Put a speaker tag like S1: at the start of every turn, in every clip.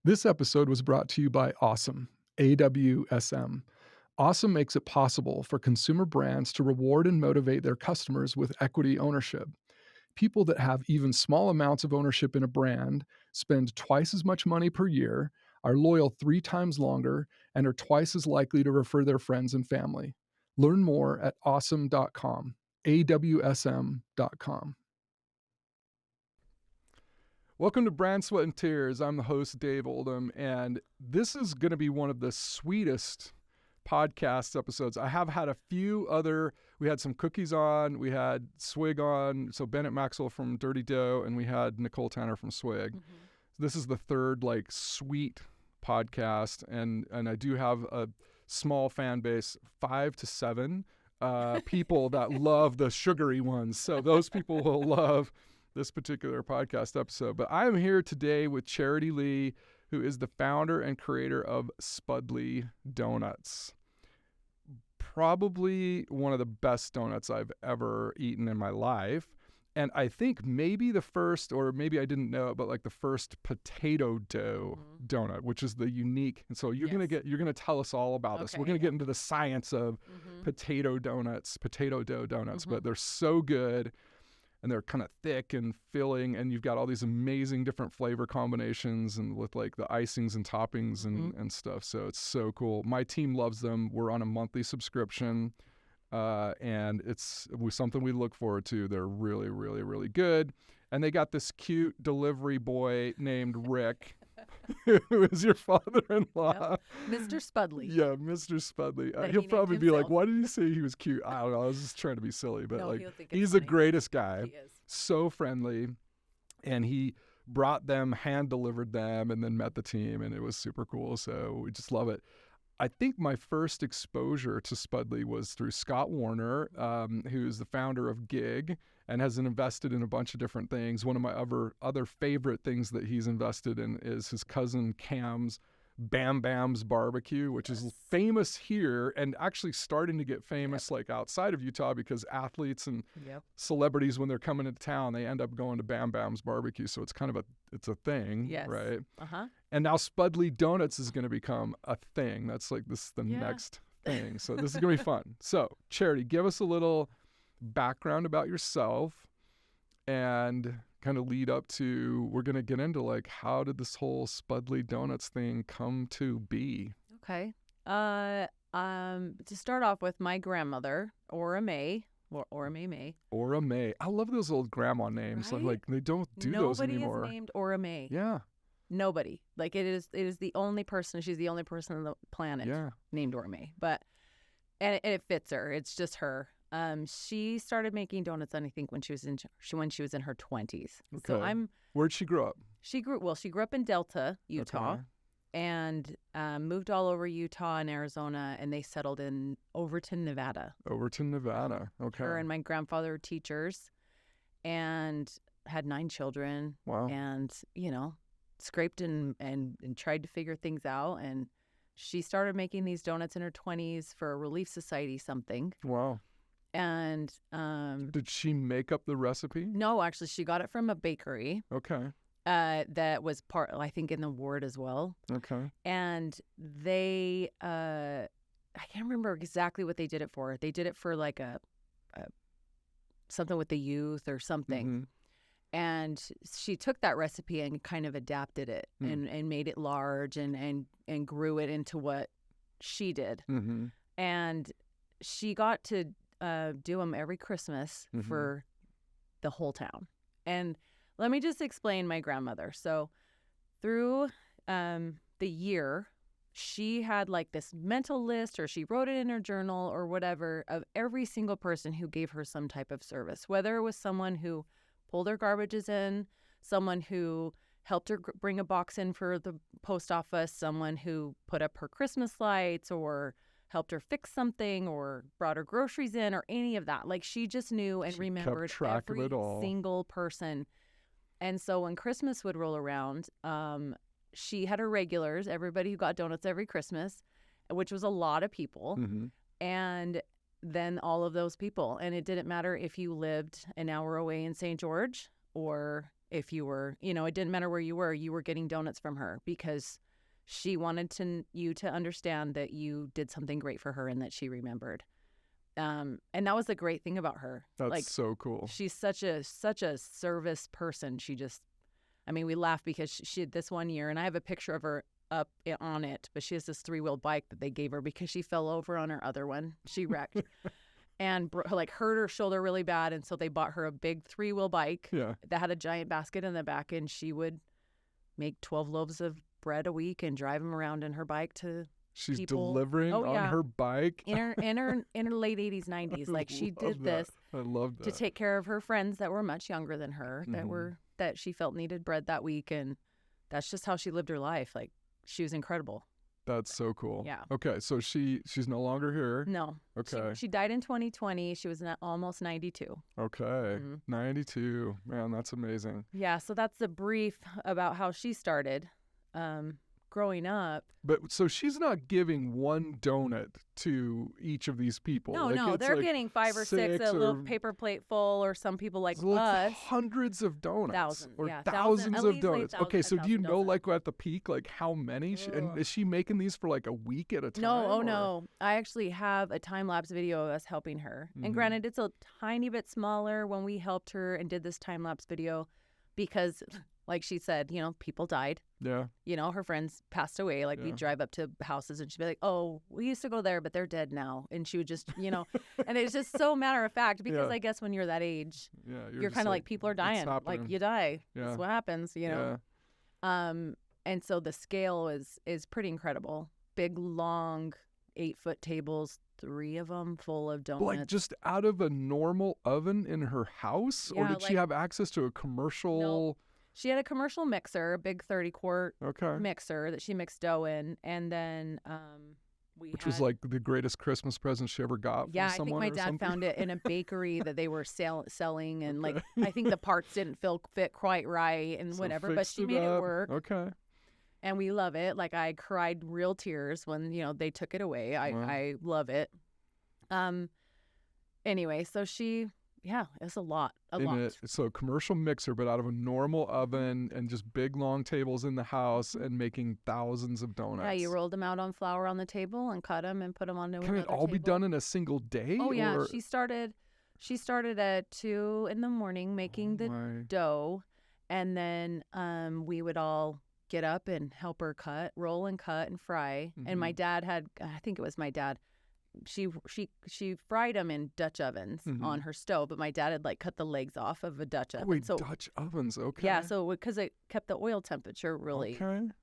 S1: This episode was brought to you by Awesome, AWSM. Awesome makes it possible for consumer brands to reward and motivate their customers with equity ownership. People that have even small amounts of ownership in a brand spend twice as much money per year, are loyal 3 times longer, and are twice as likely to refer their friends and family. Learn more at awesome.com, AWSM.com. Welcome to Brand Sweat and Tears. I'm the host, Dave Oldham, and this is going to be one of the sweetest podcast episodes. I have had a few other, we had some cookies on, we had Swig on, so Bennett Maxwell from Dirty Dough, and we had Nicole Tanner from Swig. This is the third, sweet podcast, and I do have a small fan base, 5 to 7 people that love the sugary ones, so those people will love this particular podcast episode. But I am here today with Charity Lee, who is the founder and creator of Spudly Donuts. Probably one of the best donuts I've ever eaten in my life. And I think maybe the first, or maybe I didn't know it, but the first potato dough donut, which is the unique. And so you're gonna tell us all about this. We're gonna get into the science of potato dough donuts, but they're so good. And they're kind of thick and filling, and you've got all these amazing different flavor combinations and with the icings and toppings and stuff. So it's so cool. My team loves them. We're on a monthly subscription, and it's something we look forward to. They're really, really, really good. And they got this cute delivery boy named Rick, who is your father-in-law.
S2: Yep. Mr. Spudly.
S1: Yeah, Mr. Spudly. He'll probably be like, why did you say he was cute? I don't know. I was just trying to be silly. But
S2: no,
S1: he's the greatest guy.
S2: He is.
S1: So friendly. And he brought them, hand-delivered them, and then met the team. And it was super cool. So we just love it. I think my first exposure to Spudly was through Scott Warner, who's the founder of Gig and has invested in a bunch of different things. One of my other favorite things that he's invested in is his cousin Cam's Bam Bam's Barbecue, which is famous here and actually starting to get famous outside of Utah because athletes and celebrities, when they're coming into town, they end up going to Bam Bam's Barbecue. So it's kind of it's a thing, right? And now Spudly Donuts is going to become a thing. That's the next thing. So this is going to be fun. So Charity, give us a little background about yourself and kind of lead up to, we're going to get into how did this whole Spudly Donuts thing come to be?
S2: Okay. To start off with, my grandmother, Ora May, Ora May.
S1: Ora May. I love those old grandma names.
S2: Right?
S1: They don't do those anymore.
S2: Nobody is named Ora May.
S1: Yeah.
S2: Nobody. It is the only person, she's the only person on the planet named Ora May. And it fits her. It's just her. She started making donuts, I think, when she was in her 20s.
S1: Okay.
S2: So
S1: Where'd she grow up?
S2: She grew up in Delta, Utah, and moved all over Utah and Arizona, and they settled in Overton, Nevada.
S1: Overton, Nevada. Okay.
S2: Her and my grandfather were teachers, and had 9 children.
S1: Wow.
S2: And scraped and tried to figure things out, and she started making these donuts in her 20s for a Relief Society something.
S1: Wow.
S2: And
S1: did she make up the recipe?
S2: No, actually, she got it from a bakery.
S1: Okay.
S2: That was part, I think, in the ward as well.
S1: Okay.
S2: And they, I can't remember exactly what they did it for. They did it for a something with the youth or something. And she took that recipe and kind of adapted it and made it large and grew it into what she did. And she got to do them every Christmas for the whole town. And let me just explain my grandmother. So through the year, she had this mental list, or she wrote it in her journal or whatever, of every single person who gave her some type of service, whether it was someone who pulled her garbages in, someone who helped her bring a box in for the post office, someone who put up her Christmas lights or helped her fix something or brought her groceries in, or any of that. She just knew and remembered every single person. And so when Christmas would roll around, she had her regulars, everybody who got donuts every Christmas, which was a lot of people. And then all of those people. And it didn't matter if you lived an hour away in St. George or if you were, it didn't matter where you were getting donuts from her because she wanted you to understand that you did something great for her and that she remembered. And that was the great thing about her.
S1: That's so cool.
S2: She's such a service person. She just, we laugh because she had this one year, and I have a picture of her up on it, but she has this 3-wheel bike that they gave her because she fell over on her other one. She wrecked and hurt her shoulder really bad. And so they bought her a big 3-wheel bike that had a giant basket in the back, and she would make 12 loaves of bread a week and drive them around in her bike to
S1: She's
S2: people.
S1: delivering on her bike
S2: in her late 80s, 90s. Like she did this.
S1: I love that.
S2: To take care of her friends that were much younger than her, that she felt needed bread that week, and that's just how she lived her life. Like she was incredible.
S1: That's so cool.
S2: Yeah.
S1: Okay, so she's no longer here.
S2: No.
S1: Okay.
S2: She died in 2020. She was almost 92.
S1: Okay. 92. Man, that's amazing.
S2: Yeah, so that's the brief about how she started. Growing up.
S1: But so she's not giving one donut to each of these people.
S2: No, they're getting 5 or 6, a little paper plate full, or some people like us.
S1: Hundreds of donuts.
S2: Thousands
S1: of donuts. Okay, so do you know like at the peak, like how many? And is she making these for like a week at a time?
S2: No. I actually have a time-lapse video of us helping her. And granted, it's a tiny bit smaller when we helped her and did this time-lapse video because, like she said, people died.
S1: Yeah.
S2: Her friends passed away. Like we'd drive up to houses and she'd be like, oh, we used to go there, but they're dead now. And she would just, and it's just so matter of fact because I guess when you're that age, you're kind of like people are dying. Like you die. Yeah. That's what happens, Yeah. And so the scale is pretty incredible. Big, long, 8-foot tables, 3 of them full of donuts.
S1: Like just out of a normal oven in her house?
S2: Yeah,
S1: or did she have access to a commercial?
S2: No. She had a commercial mixer, a big 30-quart mixer that she mixed dough in, and then
S1: which was like the greatest Christmas present she ever got.
S2: Yeah,
S1: from someone
S2: I think my dad found it in a bakery that they were selling, and like I think the parts didn't fit quite right and whatever, but she made it work.
S1: Okay.
S2: And we love it. Like I cried real tears when they took it away. I love it. Anyway, so she. Yeah, it's a lot.
S1: So commercial mixer, but out of a normal oven and just big, long tables in the house and making thousands of donuts.
S2: Yeah, you rolled them out on flour on the table and cut them and put them onto another table.
S1: Can it all be done in a single day?
S2: Oh, yeah. She started at 2 a.m. making the dough, and then we would all get up and help her roll and cut and fry. And my dad I think it was my dad, she fried them in Dutch ovens on her stove, but my dad had like cut the legs off of a Dutch oven.
S1: Wait, Dutch ovens, okay.
S2: Yeah, so because it kept the oil temperature really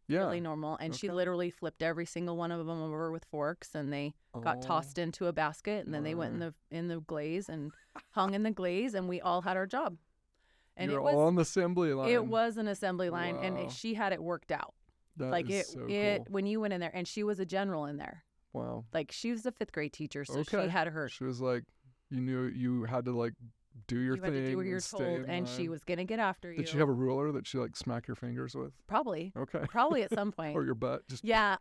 S2: normal, and she literally flipped every single one of them over with forks, and they got tossed into a basket, and then they went in the glaze and hung in the glaze, and we all had our job. And
S1: You're all on the assembly line.
S2: It was an assembly line, and she had it worked out.
S1: That is so cool.
S2: When you went in there, and she was a general in there.
S1: Wow.
S2: Like she was a 5th grade teacher, so she had her.
S1: She was like, you knew you had to like do your thing.
S2: You had to do what you're told, and she was gonna get after you.
S1: Did she have a ruler that she like smack your fingers with?
S2: Probably.
S1: Okay.
S2: Probably at some point.
S1: Or your butt. Just.
S2: Yeah,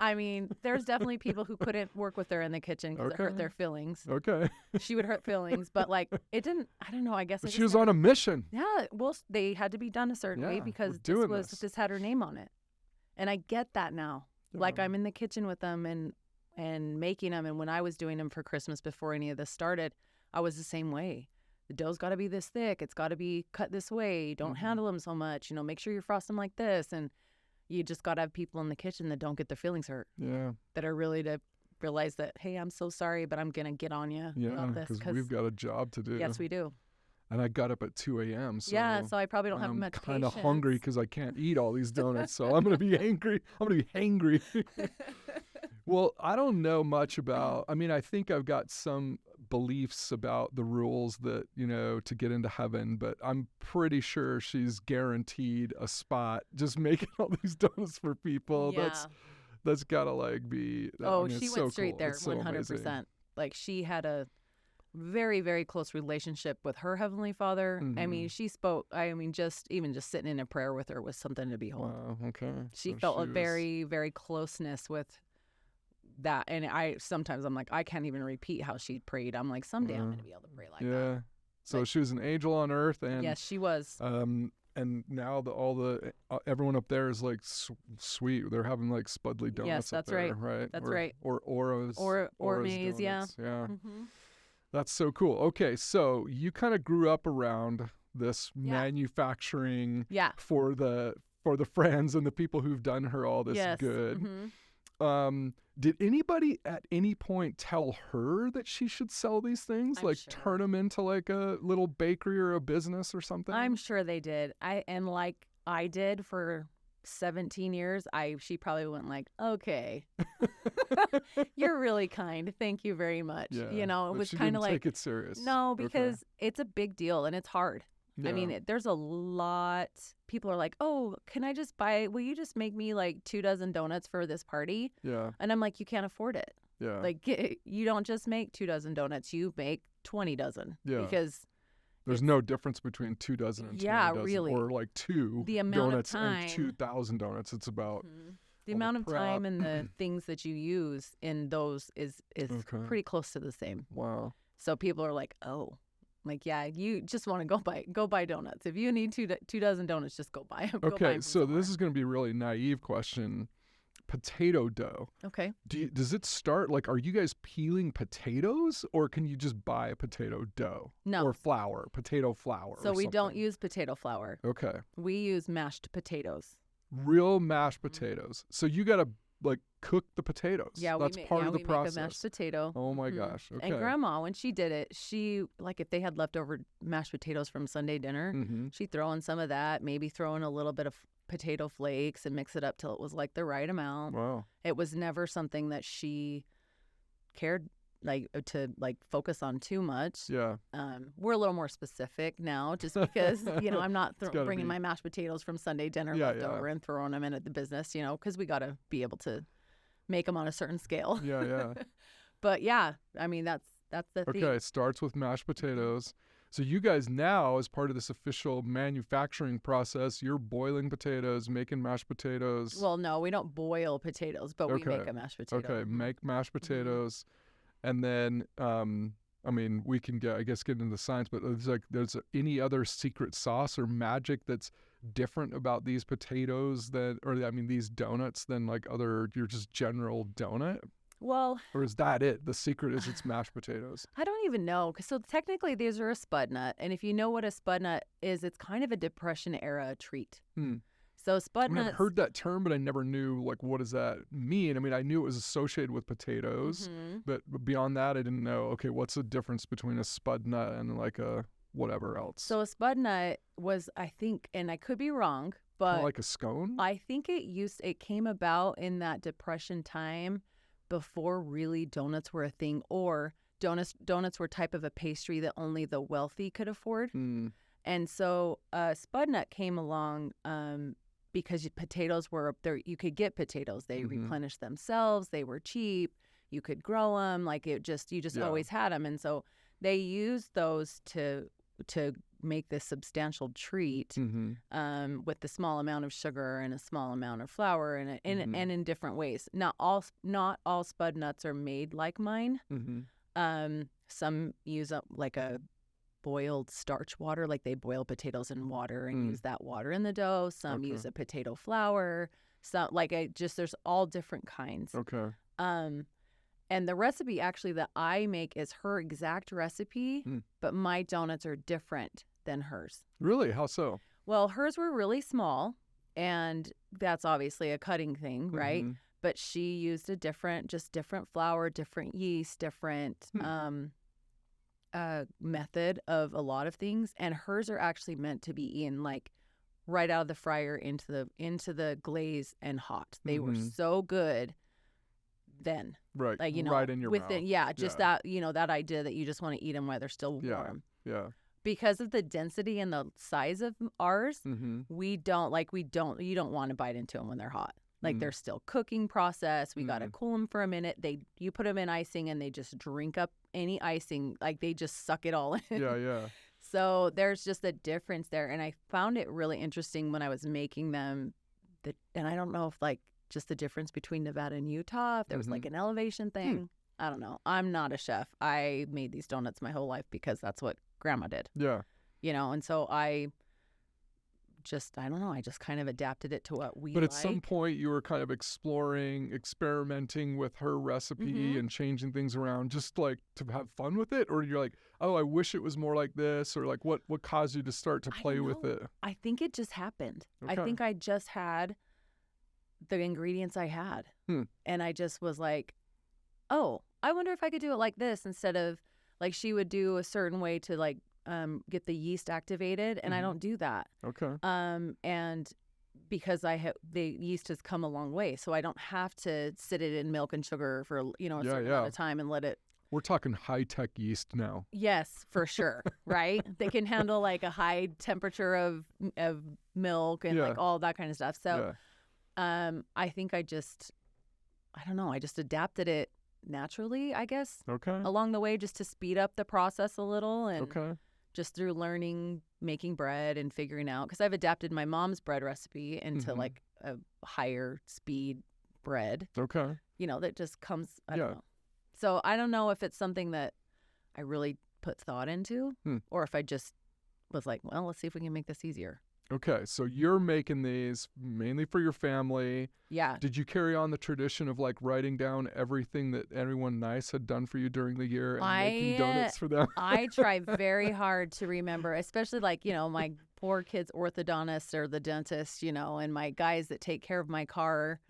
S2: there's definitely people who couldn't work with her in the kitchen because it hurt their feelings.
S1: Okay.
S2: She would hurt feelings, but like it didn't. I don't know. I guess.
S1: But she was on a mission.
S2: Yeah. Well, they had to be done a certain way because this had her name on it, and I get that now. Yeah. Like I'm in the kitchen with them and making them, and when I was doing them for Christmas before any of this started, I was the same way. The dough's got to be this thick. It's got to be cut this way. Don't handle them so much. Make sure you frost them like this. And you just got to have people in the kitchen that don't get their feelings hurt.
S1: Yeah.
S2: That are really to realize that, hey, I'm so sorry, but I'm going to get on you about this.
S1: Because we've got a job to do.
S2: Yes, we do.
S1: And I got up at 2 a.m. So
S2: so I probably don't have much patience.
S1: I'm kind of hungry because I can't eat all these donuts. So I'm going to be angry. I'm going to be hangry. Well, I don't know much about, I think I've got some beliefs about the rules that, to get into heaven, but I'm pretty sure she's guaranteed a spot just making all these donuts for people.
S2: Yeah.
S1: That's got to like be,
S2: she went straight there, 100%. Like she had a very, very close relationship with her Heavenly Father. She spoke, just sitting in a prayer with her was something to behold.
S1: Wow, okay.
S2: She felt a very, very closeness with that, and sometimes I'm like, I can't even repeat how she prayed. I'm like, someday I'm gonna be able to pray like that.
S1: So she was an angel on earth, and
S2: yes, she was.
S1: And now everyone up there is like sweet. They're having like Spudly Donuts
S2: Yes, that's
S1: up there,
S2: right. That's
S1: or,
S2: right.
S1: Or Ora's
S2: Ora May's,
S1: Donuts. Yeah.
S2: Mm-hmm.
S1: That's so cool. Okay, so you kind of grew up around this
S2: Yeah.
S1: manufacturing
S2: Yeah.
S1: for the friends and the people who've done her all this
S2: Yes.
S1: good.
S2: Mm-hmm.
S1: Did anybody at any point tell her that she should sell these things?
S2: I'm
S1: like
S2: sure.
S1: turn them into like a little bakery or a business or something?
S2: I'm sure they did. Like I did for 17 years, she probably went like, okay, you're really kind. Thank you very much.
S1: Yeah,
S2: You know, it
S1: but
S2: was
S1: she
S2: kind
S1: didn't
S2: of like,
S1: take it serious.
S2: no,
S1: Okay.
S2: because it's a big deal and it's hard.
S1: Yeah.
S2: I mean, there's a lot. People are like, oh, will you just make me like 24 donuts for this party?
S1: Yeah.
S2: And I'm like, you can't afford it.
S1: Yeah.
S2: Like, you don't just make 24 donuts, you make 20 dozen.
S1: Yeah.
S2: Because
S1: there's no difference between 24 and 20 dozen,
S2: really.
S1: or like two
S2: The amount
S1: donuts
S2: of time,
S1: and 2,000 donuts. It's about
S2: the amount of time and the things that you use in those is pretty close to the same.
S1: Wow.
S2: So people are like, oh, like, yeah, you just want to go buy donuts. If you need 24 donuts, just go buy them.
S1: Okay, so this is going to be a really naive question. Potato dough.
S2: Okay.
S1: Does it start, like, are you guys peeling potatoes, or can you just buy a potato dough?
S2: No.
S1: Or flour, potato flour.
S2: So we don't
S1: something?
S2: use potato flour.
S1: Okay.
S2: We use mashed potatoes.
S1: Real mashed potatoes. So you got to, like, cook the potatoes.
S2: Yeah,
S1: That's part of the process.
S2: Make a mashed potato.
S1: Oh my gosh. Okay.
S2: And Grandma, when she did it, she, like, if they had leftover mashed potatoes from Sunday dinner, she'd throw in some of that, maybe throw in a little bit of potato flakes and mix it up till it was like the right amount.
S1: Wow.
S2: It was never something that she cared to focus on too much.
S1: Yeah.
S2: We're a little more specific now, just because I'm not bringing my mashed potatoes from Sunday dinner leftover and throwing them in at the business, because we got to be able to make them on a certain scale.
S1: Yeah, yeah.
S2: But yeah, I mean that's the thing.
S1: Okay, it starts with mashed potatoes. So you guys now, as part of this official manufacturing process, you're boiling potatoes, making mashed potatoes.
S2: Well, no, we don't boil potatoes, but we make a mashed potato.
S1: Okay, make mashed potatoes. And then, I mean, we can get into the science, but there's any other secret sauce or magic that's different about these potatoes these donuts than like your just general donut?
S2: Well,
S1: or is that it? The secret is it's mashed potatoes.
S2: I don't even know. So technically these are a spud nut. And if you know what a spud nut is, it's kind of a Depression era treat. So spud nuts.
S1: I've heard that term, but I never knew, like, what does that mean? I mean, I knew it was associated with potatoes, but beyond that, I didn't know, okay, what's the difference between a spud nut and like a whatever else?
S2: So a spud nut was, I think, and I could be wrong, but
S1: kinda like a scone?
S2: I think it came about in that Depression time before really donuts were a thing, or donuts were type of a pastry that only the wealthy could afford. And so spud nut came along because potatoes were there. You could get potatoes. They replenished themselves. They were cheap. You could grow them. Like you just always had them. And so they used those to make this substantial treat with the small amount of sugar and a small amount of flour and in different ways. Not all spud nuts are made like mine. Some use like a boiled starch water, like they boil potatoes in water and use that water in the dough. Some use a potato flour. Some there's all different kinds.
S1: Okay.
S2: And the recipe actually that I make is her exact recipe, but my donuts are different than hers.
S1: Really? How so?
S2: Well, hers were really small, and that's obviously a cutting thing, right? But she used different flour, different yeast, different method of a lot of things, and hers are actually meant to be eaten like right out of the fryer into the glaze and hot. They were so good then,
S1: right?
S2: Like
S1: right in your mouth.
S2: That that idea that you just want to eat them while they're still warm.
S1: Yeah.
S2: Because of the density and the size of ours, you don't want to bite into them when they're hot. Like they're still cooking process. We got to cool them for a minute. You put them in icing and they just drink up any icing. Like they just suck it all in.
S1: Yeah.
S2: So there's just a difference there. And I found it really interesting when I was making them. And I don't know if like just the difference between Nevada and Utah, if there was like an elevation thing. I don't know. I'm not a chef. I made these donuts my whole life because that's what Grandma did.
S1: Yeah.
S2: And so I just, I don't know, I just kind of adapted it to what we
S1: But at
S2: like.
S1: some point you were kind of experimenting with her recipe and changing things around just like to have fun with it? Or you're like, oh, I wish it was more like this? Or like what caused you to start to play with it?
S2: I think it just happened.
S1: Okay.
S2: I think I just had the ingredients I had. And I just was like, oh, I wonder if I could do it like this instead of like she would do a certain way to like get the yeast activated, and I don't do that.
S1: Okay.
S2: And because the yeast has come a long way, so I don't have to sit it in milk and sugar for a certain amount of time and let it.
S1: We're talking high-tech yeast now.
S2: Yes, for sure. Right? They can handle like a high temperature of milk and like all that kind of stuff. So I think I don't know, I just adapted it naturally, I guess.
S1: Okay.
S2: Along the way, just to speed up the process a little, and just through learning, making bread and figuring out, because I've adapted my mom's bread recipe into like a higher speed bread.
S1: Okay.
S2: That just comes, I don't know. So I don't know if it's something that I really put thought into or if I just was like, well, let's see if we can make this easier.
S1: Okay, so you're making these mainly for your family.
S2: Yeah.
S1: Did you carry on the tradition of like writing down everything that anyone nice had done for you during the year and making donuts for them?
S2: I try very hard to remember, especially like, my poor kids' orthodontist or the dentist, and my guys that take care of my car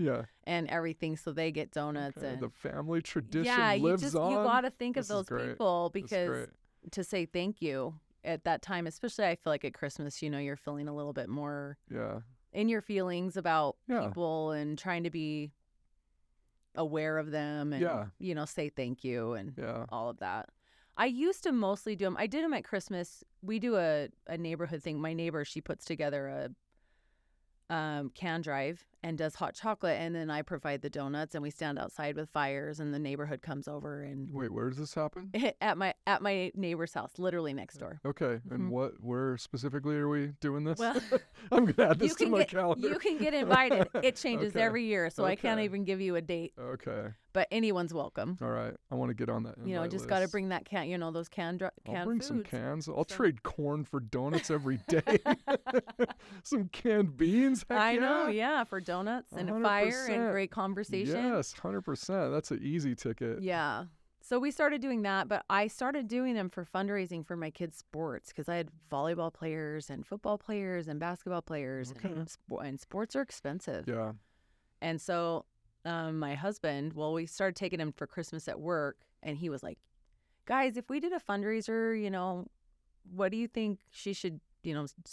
S2: and everything, so they get donuts.
S1: Okay,
S2: and
S1: the family tradition
S2: you
S1: lives on.
S2: You got to think of those people because to say thank you. At that time, especially I feel like at Christmas, you're feeling a little bit more in your feelings about people and trying to be aware of them and, say thank you and all of that. I used to mostly do them. I did them at Christmas. We do a neighborhood thing. My neighbor, she puts together a can drive and does hot chocolate, and then I provide the donuts, and we stand outside with fires, and the neighborhood comes over and.
S1: Wait, where does this happen?
S2: At my neighbor's house, literally next door.
S1: Okay, and where specifically are we doing this?
S2: Well,
S1: I'm gonna add this to my calendar.
S2: You can get invited. It changes every year, so I can't even give you a date.
S1: Okay.
S2: But anyone's welcome.
S1: All right, I want to get on that.
S2: Just got to bring that can. Those canned
S1: I'll bring
S2: foods.
S1: some cans. I'll trade corn for donuts every day. Some canned beans. Heck
S2: I know, for donuts and 100%. A fire and great conversation.
S1: Yes, 100%. That's an easy ticket.
S2: Yeah. So we started doing that, but I started doing them for fundraising for my kids' sports because I had volleyball players and football players and basketball players, and sports are expensive.
S1: Yeah.
S2: And so my husband, we started taking him for Christmas at work, and he was like, guys, if we did a fundraiser, what do you think she should,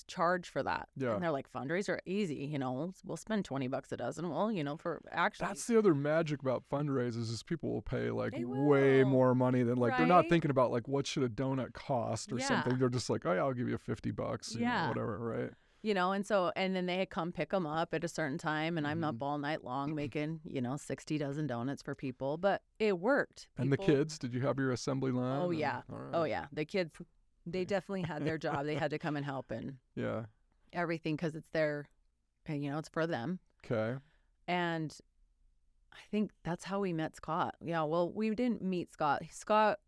S2: charge for that?
S1: Yeah.
S2: And they're like, fundraiser, easy, we'll spend $20 a dozen. Well, for actually.
S1: That's the other magic about fundraisers is people will pay like way more money than like, they're not thinking about like, what should a donut cost or something. They're just like, oh yeah, I'll give you $50, whatever, right?
S2: And then they had come pick them up at a certain time, and I'm up all night long making, 60 dozen donuts for people, but it worked.
S1: And the kids, did you have your assembly line?
S2: Oh, yeah. Right. Oh, yeah. The kids, they definitely had their job. They had to come and help and everything because it's their, it's for them.
S1: Okay.
S2: And I think that's how we met Scott. Yeah, well, we didn't meet Scott. Scott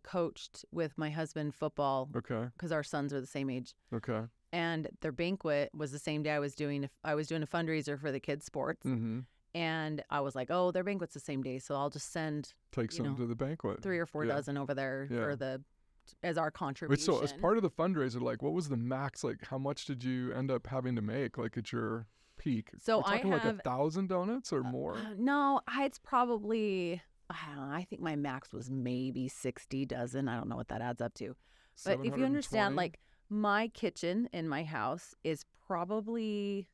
S2: coached with my husband football.
S1: Okay.
S2: Because our sons are the same age.
S1: Okay.
S2: And their banquet was the same day I was doing a fundraiser for the kids' sports. Mm-hmm. And I was like, oh, their banquet's the same day, so I'll just take
S1: some to the banquet.
S2: 3 or 4 dozen over there as our contribution.
S1: Wait, so as part of the fundraiser, like what was the max? Like how much did you end up having to make like at your peak?
S2: So
S1: we're talking like 1,000 donuts or more?
S2: No, it's probably, I don't know, I think my max was maybe 60 dozen. I don't know what that adds up to. But if you understand, like, my kitchen in my house is probably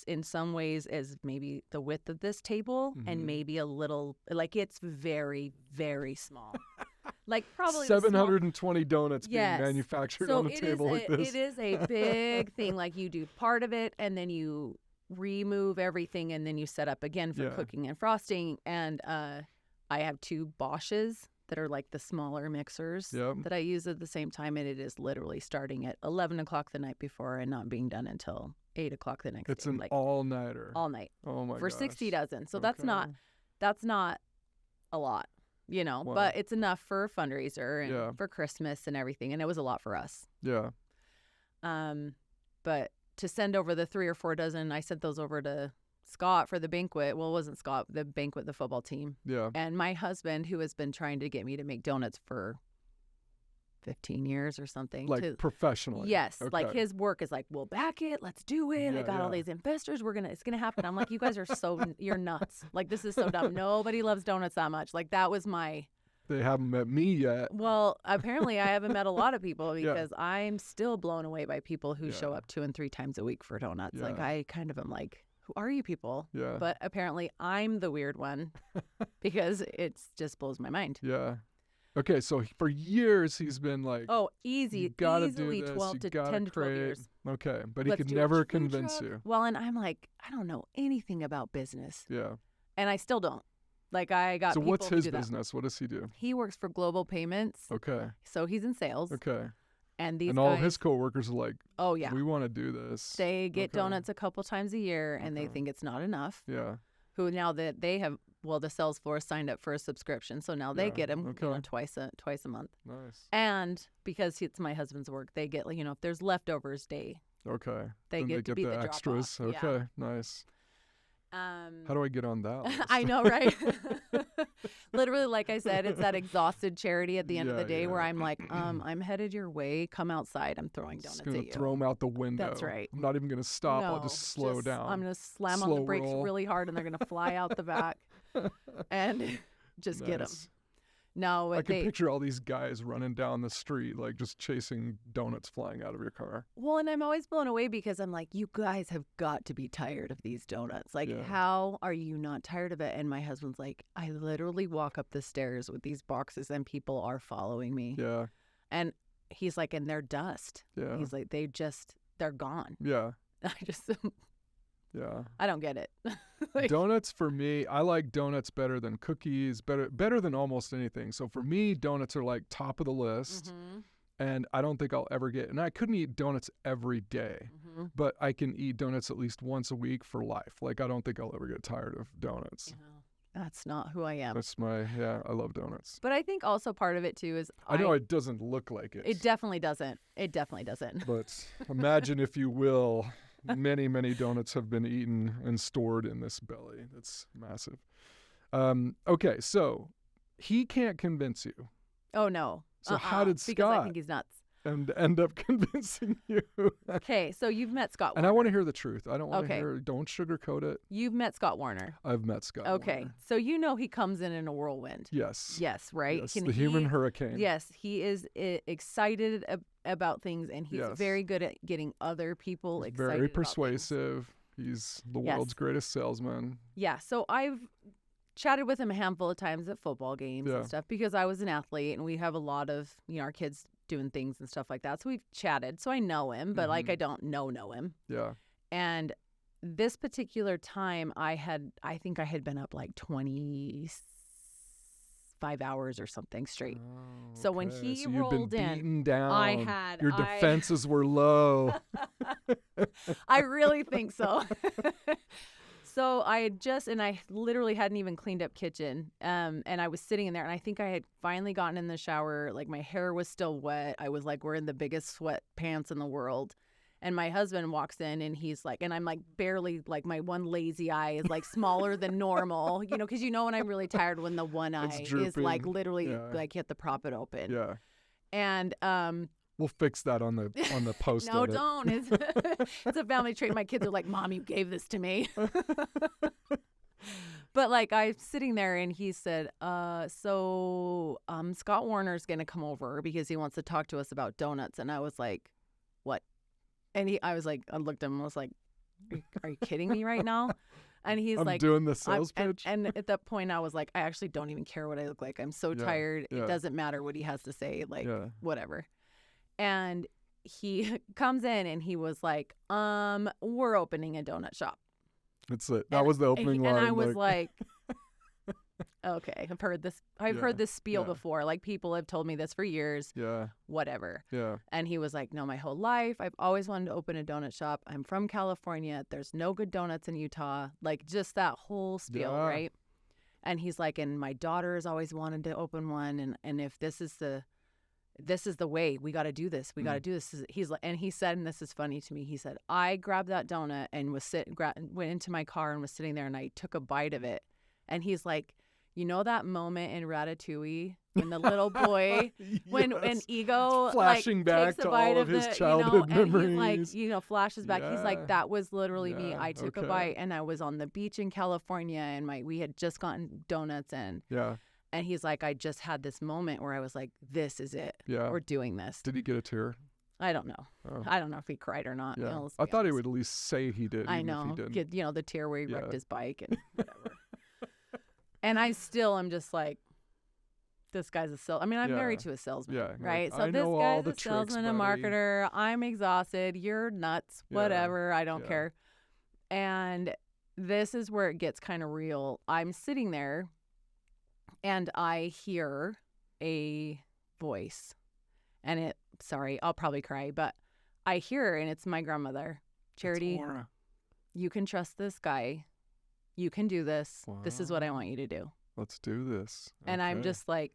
S2: in some ways as maybe the width of this table and maybe a little, like it's very, very small. Like probably
S1: 720 donuts being manufactured on the table like this.
S2: It is a big thing. Like you do part of it and then you remove everything and then you set up again for cooking and frosting. And I have 2 Bosches that are like the smaller mixers that I use at the same time. And it is literally starting at 11 o'clock the night before and not being done until 8 o'clock the next day.
S1: It's an all-nighter.
S2: All night.
S1: Oh, my gosh.
S2: For 60 dozen. So that's not a lot, but it's enough for a fundraiser and for Christmas and everything. And it was a lot for us.
S1: Yeah.
S2: But to send over the 3 or 4 dozen, I sent those over to Scott for the banquet. Well, it wasn't Scott, the banquet, the football team.
S1: Yeah.
S2: And my husband, who has been trying to get me to make donuts for 15 years or something.
S1: Like professionally.
S2: Yes.
S1: Okay.
S2: Like his work is like, we'll back it. Let's do it.
S1: Yeah,
S2: I got all these investors. It's going to happen. I'm like, you guys are you're nuts. Like, this is so dumb. Nobody loves donuts that much. Like, that was my.
S1: They haven't met me yet.
S2: Well, apparently I haven't met a lot of people because I'm still blown away by people who show up 2 and 3 times a week for donuts.
S1: Yeah.
S2: Like, I kind of am like, who are you people?
S1: Yeah.
S2: But apparently I'm the weird one because it just blows my mind.
S1: Yeah. Okay, so for years he's been like,
S2: oh, easily
S1: do this,
S2: 12 to 10 to 12 years.
S1: Okay, but he
S2: Let's
S1: could
S2: do a
S1: never
S2: food
S1: convince
S2: truck.
S1: you.
S2: Well, and I'm like, I don't know anything about business.
S1: Yeah.
S2: And I still don't. Like, I got
S1: So
S2: people
S1: what's
S2: who
S1: his
S2: do that.
S1: business? What does he do?
S2: He works for Global Payments.
S1: Okay.
S2: So he's in sales.
S1: Okay.
S2: And these
S1: And all
S2: guys,
S1: his coworkers are like,
S2: oh, yeah.
S1: we want to do this.
S2: They get donuts a couple times a year, and they think it's not enough.
S1: Yeah.
S2: Who now that they have, well, the sales floor signed up for a subscription, so now they get them twice a month.
S1: Nice.
S2: And because it's my husband's work, they get, if there's leftovers day,
S1: Okay.
S2: they
S1: Then
S2: get to be the
S1: extras.
S2: drop-off.
S1: Okay. Nice. How do I get on that list?
S2: I know, right? Literally, like I said, it's that exhausted charity at the end of the day where I'm like, I'm headed your way. Come outside. I'm throwing donuts
S1: Just gonna
S2: at you.
S1: throw them out the window.
S2: That's right.
S1: I'm not even gonna stop.
S2: No,
S1: I'll just slow down.
S2: I'm gonna slam on
S1: Slow
S2: the brakes
S1: roll.
S2: really hard, and they're gonna fly out the back and just get them. No,
S1: I can picture all these guys running down the street, like just chasing donuts flying out of your car.
S2: Well, and I'm always blown away because I'm like, you guys have got to be tired of these donuts. Like, how are you not tired of it? And my husband's like, I literally walk up the stairs with these boxes and people are following me.
S1: Yeah.
S2: And he's like, and they're dust.
S1: Yeah.
S2: He's like, they're gone.
S1: Yeah.
S2: Yeah. I don't get it.
S1: Donuts for me, I like donuts better than cookies, better than almost anything. So for me, donuts are like top of the list. Mm-hmm. And I don't think I'll ever and I couldn't eat donuts every day, but I can eat donuts at least once a week for life. Like, I don't think I'll ever get tired of donuts.
S2: That's not who I am.
S1: That's I love donuts.
S2: But I think also part of it too is
S1: I know it doesn't look like it.
S2: It definitely doesn't. It definitely doesn't.
S1: But imagine, if you will, many, many donuts have been eaten and stored in this belly. That's massive. Okay, so he can't convince you.
S2: Oh, no.
S1: So how did Scott
S2: because I think he's nuts.
S1: And end up convincing you?
S2: Okay, so you've met Scott Warner.
S1: And I want to hear the truth. I don't want to hear, don't sugarcoat it.
S2: You've met Scott Warner.
S1: I've met Scott Warner.
S2: So you know he comes in a whirlwind.
S1: Yes.
S2: Yes, right?
S1: Yes, the human hurricane.
S2: Yes, he is excited about things, and he's very good at getting other people excited.
S1: Very persuasive. He's the world's greatest salesman.
S2: Yeah, so I've chatted with him a handful of times at football games and stuff because I was an athlete, and we have a lot of, our kids doing things and stuff like that. So we've chatted. So I know him, but like I don't know him.
S1: Yeah.
S2: And this particular time I think I had been up like 25 hours or something straight.
S1: Oh,
S2: so when he rolled
S1: you'd been beaten down.
S2: I had
S1: your defenses were low.
S2: I really think so. So I literally hadn't even cleaned up kitchen. And I was sitting in there, and I think I had finally gotten in the shower. Like, my hair was still wet. I was like wearing the biggest sweatpants in the world. And my husband walks in, and he's like, and I'm like barely, like, my one lazy eye is like smaller than normal, because when I'm really tired when the one eye is like literally like you have to prop it open.
S1: Yeah.
S2: And
S1: we'll fix that on the post.
S2: No, don't. It's a family trait. My kids are like, Mom, you gave this to me. But like, I'm sitting there, and he said, so Scott Warner's going to come over because he wants to talk to us about donuts. And I was like, what? And I looked at him and was like, are you kidding me right now? And he's
S1: I'm
S2: like,
S1: doing the sales pitch.
S2: And at that point, I was like, I actually don't even care what I look like. I'm so tired. It doesn't matter what he has to say. Like, whatever. And he comes in, and he was like, we're opening a donut shop.
S1: That's it. That was the opening line.
S2: And I was like, okay, I've heard this. I've heard this spiel before. Like, people have told me this for years. Yeah. Whatever. Yeah. And he was like, no, my whole life, I've always wanted to open a donut shop. I'm from California. There's no good donuts in Utah. Like, just that whole spiel, right? And he's like, and my daughter has always wanted to open one. And if this is this is the way. We got to do this. We got to do this. He's like, and he said, and this is funny to me. He said, I grabbed that donut and went into my car and was sitting there and I took a bite of it. And he's like, you know that moment in Ratatouille when the little boy, when an ego
S1: flashing back
S2: takes a
S1: to
S2: bite
S1: all of his childhood memories.
S2: And he's like, flashes back. He's like, that was literally me. I took a bite and I was on the beach in California and we had just gotten donuts and and he's like, I just had this moment where I was like, this is it.
S1: Yeah.
S2: We're doing this.
S1: Did he get a tear?
S2: I don't know. Oh. I don't know if he cried or not.
S1: Yeah.
S2: You know,
S1: I thought he would at least say he did.
S2: I know.
S1: If he didn't.
S2: Get, you know, the tear where he wrecked his bike and whatever. And I'm just like, this guy's a salesman. I mean, I'm married to a salesman, right?
S1: Like,
S2: So this guy's a salesman, a marketer. I'm exhausted. You're nuts. Whatever. I don't care. And this is where it gets kind of real. I'm sitting there and I hear a voice and sorry, I'll probably cry, but I hear and it's my grandmother. Charity, you can trust this guy. You can do this. Wow. This is what I want you to do.
S1: Let's do this. Okay.
S2: And I'm just like,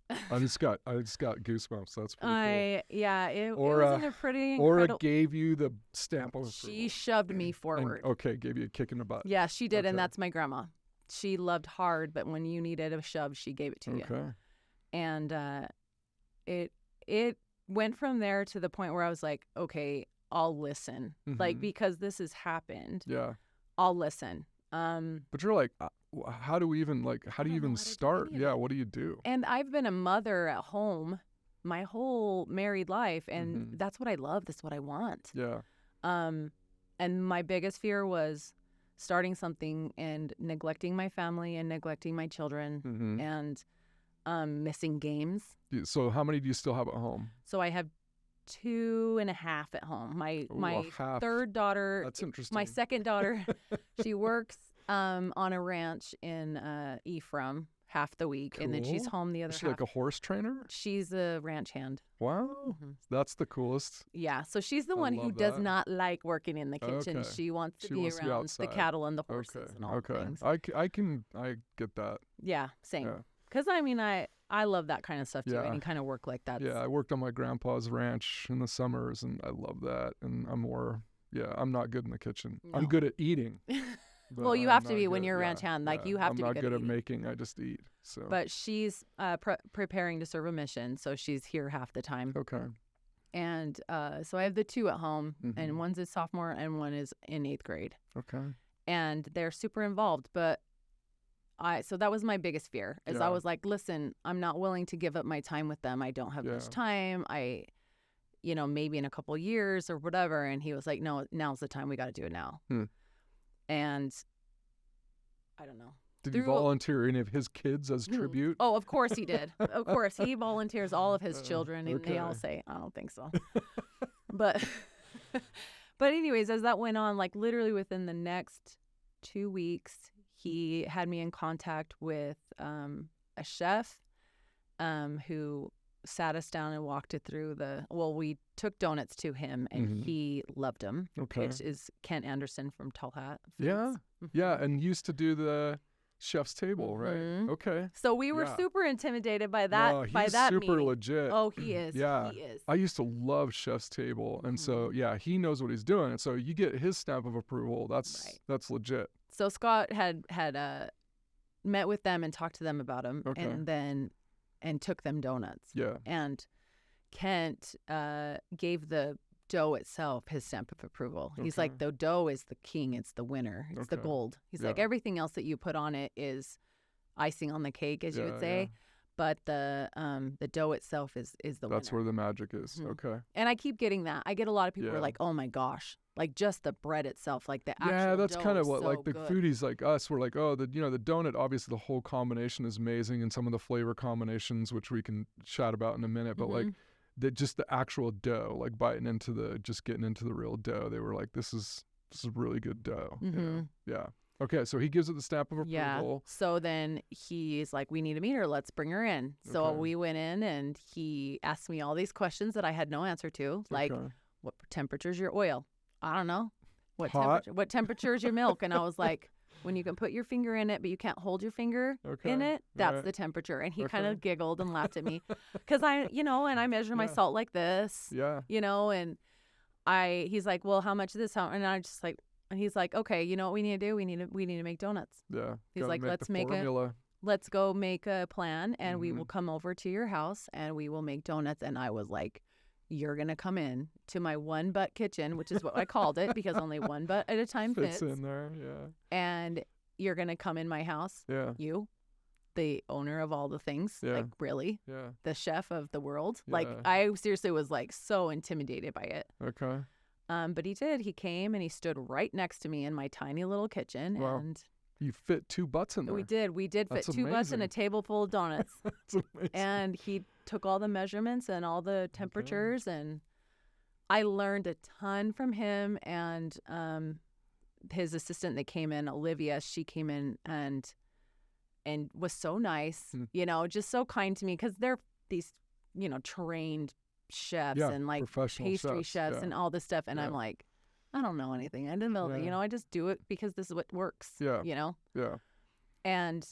S1: I just got goosebumps. That's pretty cool.
S2: Yeah, it wasn't a pretty
S1: Ora gave you the stamp of approval.
S2: She shoved me forward.
S1: And, gave you a kick in the butt.
S2: Yeah, she did, and that's my grandma. She loved hard, but when you needed a shove, she gave it to you.
S1: Okay.
S2: And it went from there to the point where I was like, okay, I'll listen. Like, because this has happened. Yeah. I'll listen.
S1: But you're like, how do you even start? Yeah, what do you do?
S2: And I've been a mother at home my whole married life, and that's what I love. That's what I want. Yeah. And my biggest fear was starting something and neglecting my family and neglecting my children and missing games.
S1: So how many do you still have at home?
S2: So I have 2.5 at home. My third daughter.
S1: That's interesting.
S2: My second daughter, she works on a ranch in Ephraim half the week, and then she's home the other half.
S1: Is she like a horse trainer?
S2: She's a ranch hand.
S1: Wow, that's the coolest.
S2: Yeah, so she's the one who does not like working in the kitchen. Okay. She wants to be around the cattle and the horses and all things.
S1: I get that.
S2: Yeah, same. Because I mean, I love that kind of stuff too. Any kind of work like that.
S1: Yeah, I worked on my grandpa's ranch in the summers, and I love that. And I'm not good in the kitchen. No. I'm good at eating.
S2: Well, you have to be when you're a ranch hand. Like you have to be good at
S1: eating. Making. I just eat. So.
S2: But she's preparing to serve a mission, so she's here half the time. Okay. And so I have the 2 at home, and one's a sophomore and one is in 8th grade. Okay. And they're super involved, but so that was my biggest fear. I was like, listen, I'm not willing to give up my time with them. I don't have much time. Maybe in a couple years or whatever. And he was like, no, now's the time. We got to do it now. And I don't know.
S1: Did he volunteer any of his kids as tribute?
S2: Oh, of course he did. Of course. He volunteers all of his children. And they all say, I don't think so. But anyways, as that went on, like literally within the next 2 weeks, he had me in contact with a chef who sat us down and walked it through we took donuts to him and he loved them, which is Kent Anderson from Tall Hat Foods.
S1: Yeah. Yeah, and used to do the chef's table, right? Okay.
S2: So we were super intimidated by that.
S1: No, he's
S2: by that
S1: super
S2: meeting.
S1: legit.
S2: Oh, he is.
S1: Yeah.
S2: He is.
S1: I used to love chef's table, and so he knows what he's doing, and so you get his stamp of approval. That's legit.
S2: So Scott had met with them and talked to them about him, and took them donuts. Yeah. And Kent gave the dough itself his stamp of approval. He's like, the dough is the king. It's the winner. It's the gold. He's like, everything else that you put on it is icing on the cake, as you would say. Yeah. But the dough itself is the winner.
S1: That's where the magic is. Okay.
S2: And I keep getting that. I get a lot of people who are like, oh my gosh, like just the bread itself, like the actual
S1: Yeah, that's
S2: dough
S1: kind of
S2: is
S1: what
S2: so
S1: like the
S2: good.
S1: foodies like us. We're like, oh, the donut. Obviously, the whole combination is amazing, and some of the flavor combinations, which we can chat about in a minute. But like, just the actual dough, like getting into the real dough. They were like, this is really good dough. Yeah. Okay, so he gives it the stamp of approval.
S2: Yeah. So then he's like, we need to meet her. Let's bring her in. So we went in, and he asked me all these questions that I had no answer to, like, what temperature is your oil? I don't know. What temperature is your milk? And I was like, when you can put your finger in it, but you can't hold your finger in it, that's the temperature. And he kind of giggled and laughed at me because and I measure my salt like this, and he's like, well, how much is this? And I just like, and he's like, okay, you know what we need to do? We need to make donuts.
S1: Yeah.
S2: He's like, let's go make a plan, and we will come over to your house and we will make donuts. And I was like, you're going to come in to my one butt kitchen, which is what I called it, because only one butt at a time fits
S1: in there. Yeah.
S2: And you're going to come in my house.
S1: Yeah.
S2: You, the owner of all the things, like really, the chef of the world. Like I seriously was like so intimidated by it.
S1: Okay.
S2: But he did. He came and he stood right next to me in my tiny little kitchen.
S1: Wow.
S2: And
S1: you fit 2 butts in there.
S2: We did. We did fit 2 butts and a table full of donuts.
S1: That's amazing.
S2: And he took all the measurements and all the temperatures, and I learned a ton from him. And his assistant that came in, Olivia, she came in and was so nice, just so kind to me, because they're these, trained chefs and like pastry chefs and all this stuff. And I'm like, I don't know anything. I didn't know that. I just do it because this is what works. Yeah. And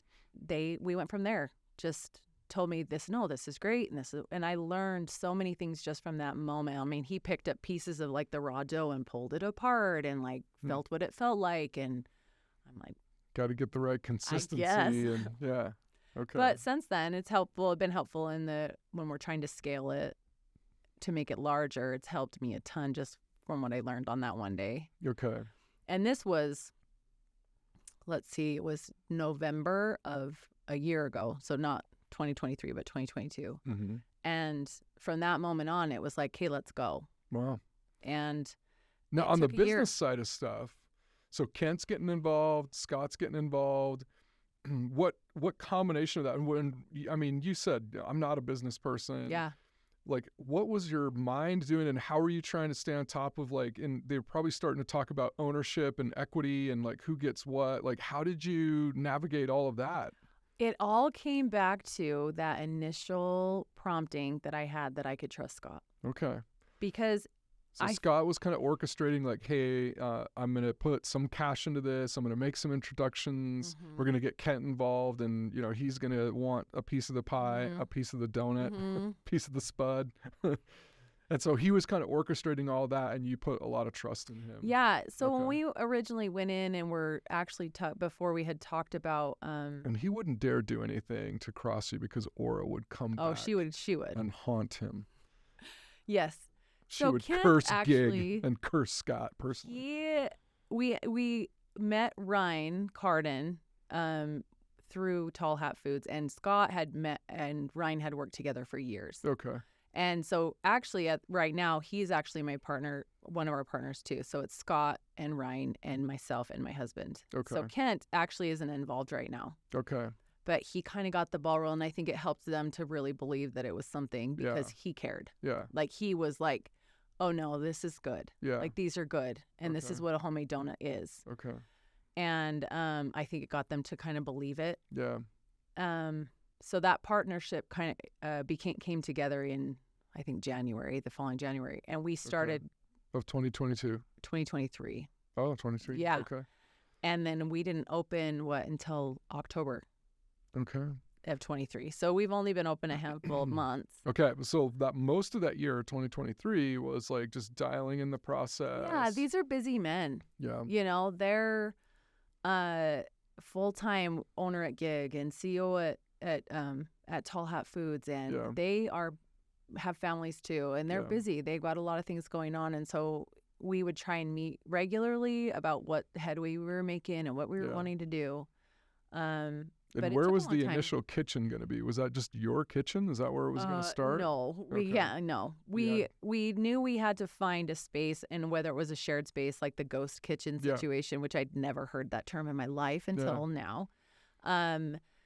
S2: we went from there. Just told me this is great, and I learned so many things just from that moment. I mean, he picked up pieces of like the raw dough and pulled it apart and like felt what it felt like, and I'm like,
S1: got to get the right consistency. And okay.
S2: But since then, it's been helpful when we're trying to scale it to make it larger. It's helped me a ton just from what I learned on that one day.
S1: Okay.
S2: And this was, it was November of a year ago. So not 2023, but 2022.
S1: Mm-hmm.
S2: And from that moment on, it was like, hey, let's go.
S1: Wow.
S2: And
S1: now on the business side of stuff, so Kent's getting involved, Scott's getting involved. What combination of that? And you said, I'm not a business person.
S2: Yeah.
S1: Like, what was your mind doing, and how were you trying to stay on top of, like, and they're probably starting to talk about ownership and equity and like who gets what? Like, how did you navigate all of that?
S2: It all came back to that initial prompting that I had that I could trust Scott.
S1: Okay.
S2: Because
S1: Scott was kind of orchestrating, like, hey, I'm going to put some cash into this. I'm going to make some introductions. Mm-hmm. We're going to get Kent involved, and, he's going to want a piece of the pie, a piece of the donut, a piece of the spud. And so he was kind of orchestrating all that, and you put a lot of trust in him.
S2: Yeah. So when we originally went in and were actually before we had talked about
S1: and he wouldn't dare do anything to cross you because Ora would come back.
S2: Oh, she would.
S1: And haunt him.
S2: Yes.
S1: She would curse Gig and curse Scott personally.
S2: Yeah. We met Ryan Carden through Tall Hat Foods, and Scott had met and Ryan had worked together for years.
S1: Okay.
S2: And so actually right now, he's actually my partner, one of our partners too. So it's Scott and Ryan and myself and my husband. Okay. So Kent actually isn't involved right now.
S1: Okay.
S2: But he kind of got the ball rolling. I think it helped them to really believe that it was something because he cared.
S1: Yeah.
S2: Like he was like, oh no, this is good.
S1: Yeah.
S2: Like these are good. And this is what a homemade donut is.
S1: Okay.
S2: And I think it got them to kind of believe it.
S1: Yeah.
S2: So that partnership kind of came together in, I think, the following January. And we started...
S1: Of 2022?
S2: 2023.
S1: Oh, 23.
S2: Yeah.
S1: Okay.
S2: And then we didn't open, until October.
S1: Okay.
S2: Of 23. So we've only been open a handful of months.
S1: Okay. So that most of that year, 2023, was like just dialing in the process.
S2: Yeah. These are busy men.
S1: Yeah.
S2: They're full-time owner at Gig and CEO at Tall Hat Foods, and they have families too, and they're busy. They've got a lot of things going on, and so we would try and meet regularly about what headway we were making and what we were wanting to do.
S1: And where was the initial kitchen going to be? Was that just your kitchen? Is that where it was going to start?
S2: No, we knew we had to find a space, and whether it was a shared space like the ghost kitchen situation, which I'd never heard that term in my life until now.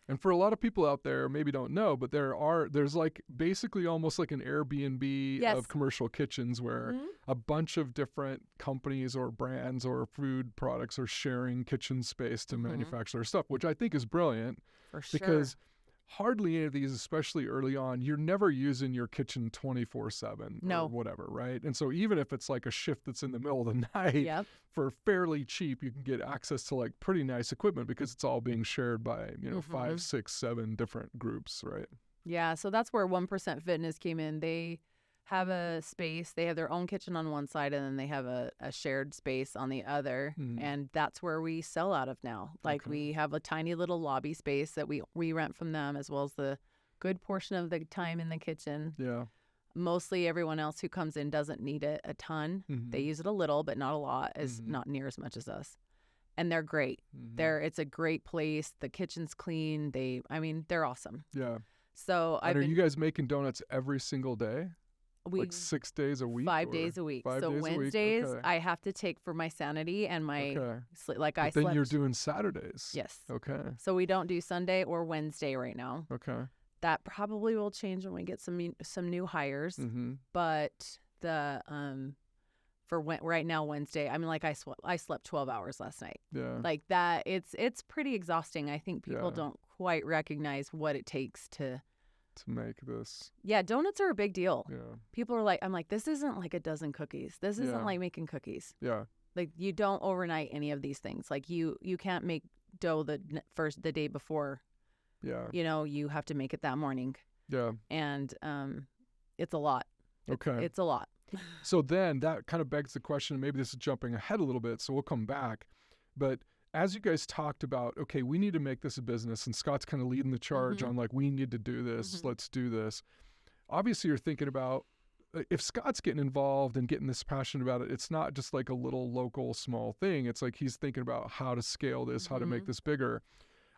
S1: And for a lot of people out there, maybe don't know, but there's like basically almost like an Airbnb of commercial kitchens where a bunch of different companies or brands or food products are sharing kitchen space to manufacture their stuff, which I think is brilliant.
S2: For sure.
S1: Because hardly any of these, especially early on, you're never using your kitchen 24/7
S2: No.
S1: or whatever, right? And so even if it's like a shift that's in the middle of the night,
S2: Yep.
S1: for fairly cheap, you can get access to like pretty nice equipment because it's all being shared by, 5, 6, 7 different groups, right?
S2: Yeah, so that's where 1% Fitness came in. They have a space. They have their own kitchen on one side, and then they have a shared space on the other. And that's where we sell out of now. Like we have a tiny little lobby space that we rent from them, as well as the good portion of the time in the kitchen.
S1: Yeah.
S2: Mostly everyone else who comes in doesn't need it a ton. They use it a little, but not a lot, not near as much as us. And they're great. It's a great place. The kitchen's clean. They're awesome.
S1: Yeah.
S2: So
S1: are you guys making donuts every single day? Like 6 days a week?
S2: 5 days a week.
S1: 5
S2: so
S1: days
S2: Wednesdays
S1: a week? Okay.
S2: I have to take for my sanity and my
S1: But then you're doing Saturdays.
S2: Yes.
S1: Okay.
S2: So we don't do Sunday or Wednesday right now.
S1: Okay.
S2: That probably will change when we get some new hires. But the for right now Wednesday, I mean, like I slept 12 hours last night.
S1: Yeah.
S2: Like that, it's pretty exhausting. I think people don't quite recognize what it takes to
S1: make this.
S2: Yeah, donuts are a big deal.
S1: Yeah.
S2: People are like, I'm like, this isn't like a dozen cookies. This isn't like making cookies.
S1: Yeah.
S2: Like you don't overnight any of these things. Like you can't make dough the day before.
S1: Yeah.
S2: You have to make it that morning.
S1: Yeah.
S2: And it's a lot.
S1: Okay.
S2: It's a lot.
S1: So then that kind of begs the question, maybe this is jumping ahead a little bit, so we'll come back. But as you guys talked about, okay, we need to make this a business, and Scott's kind of leading the charge on like, we need to do this, let's do this. Obviously, you're thinking about, if Scott's getting involved and getting this passionate about it, it's not just like a little local small thing. It's like he's thinking about how to scale this, how to make this bigger.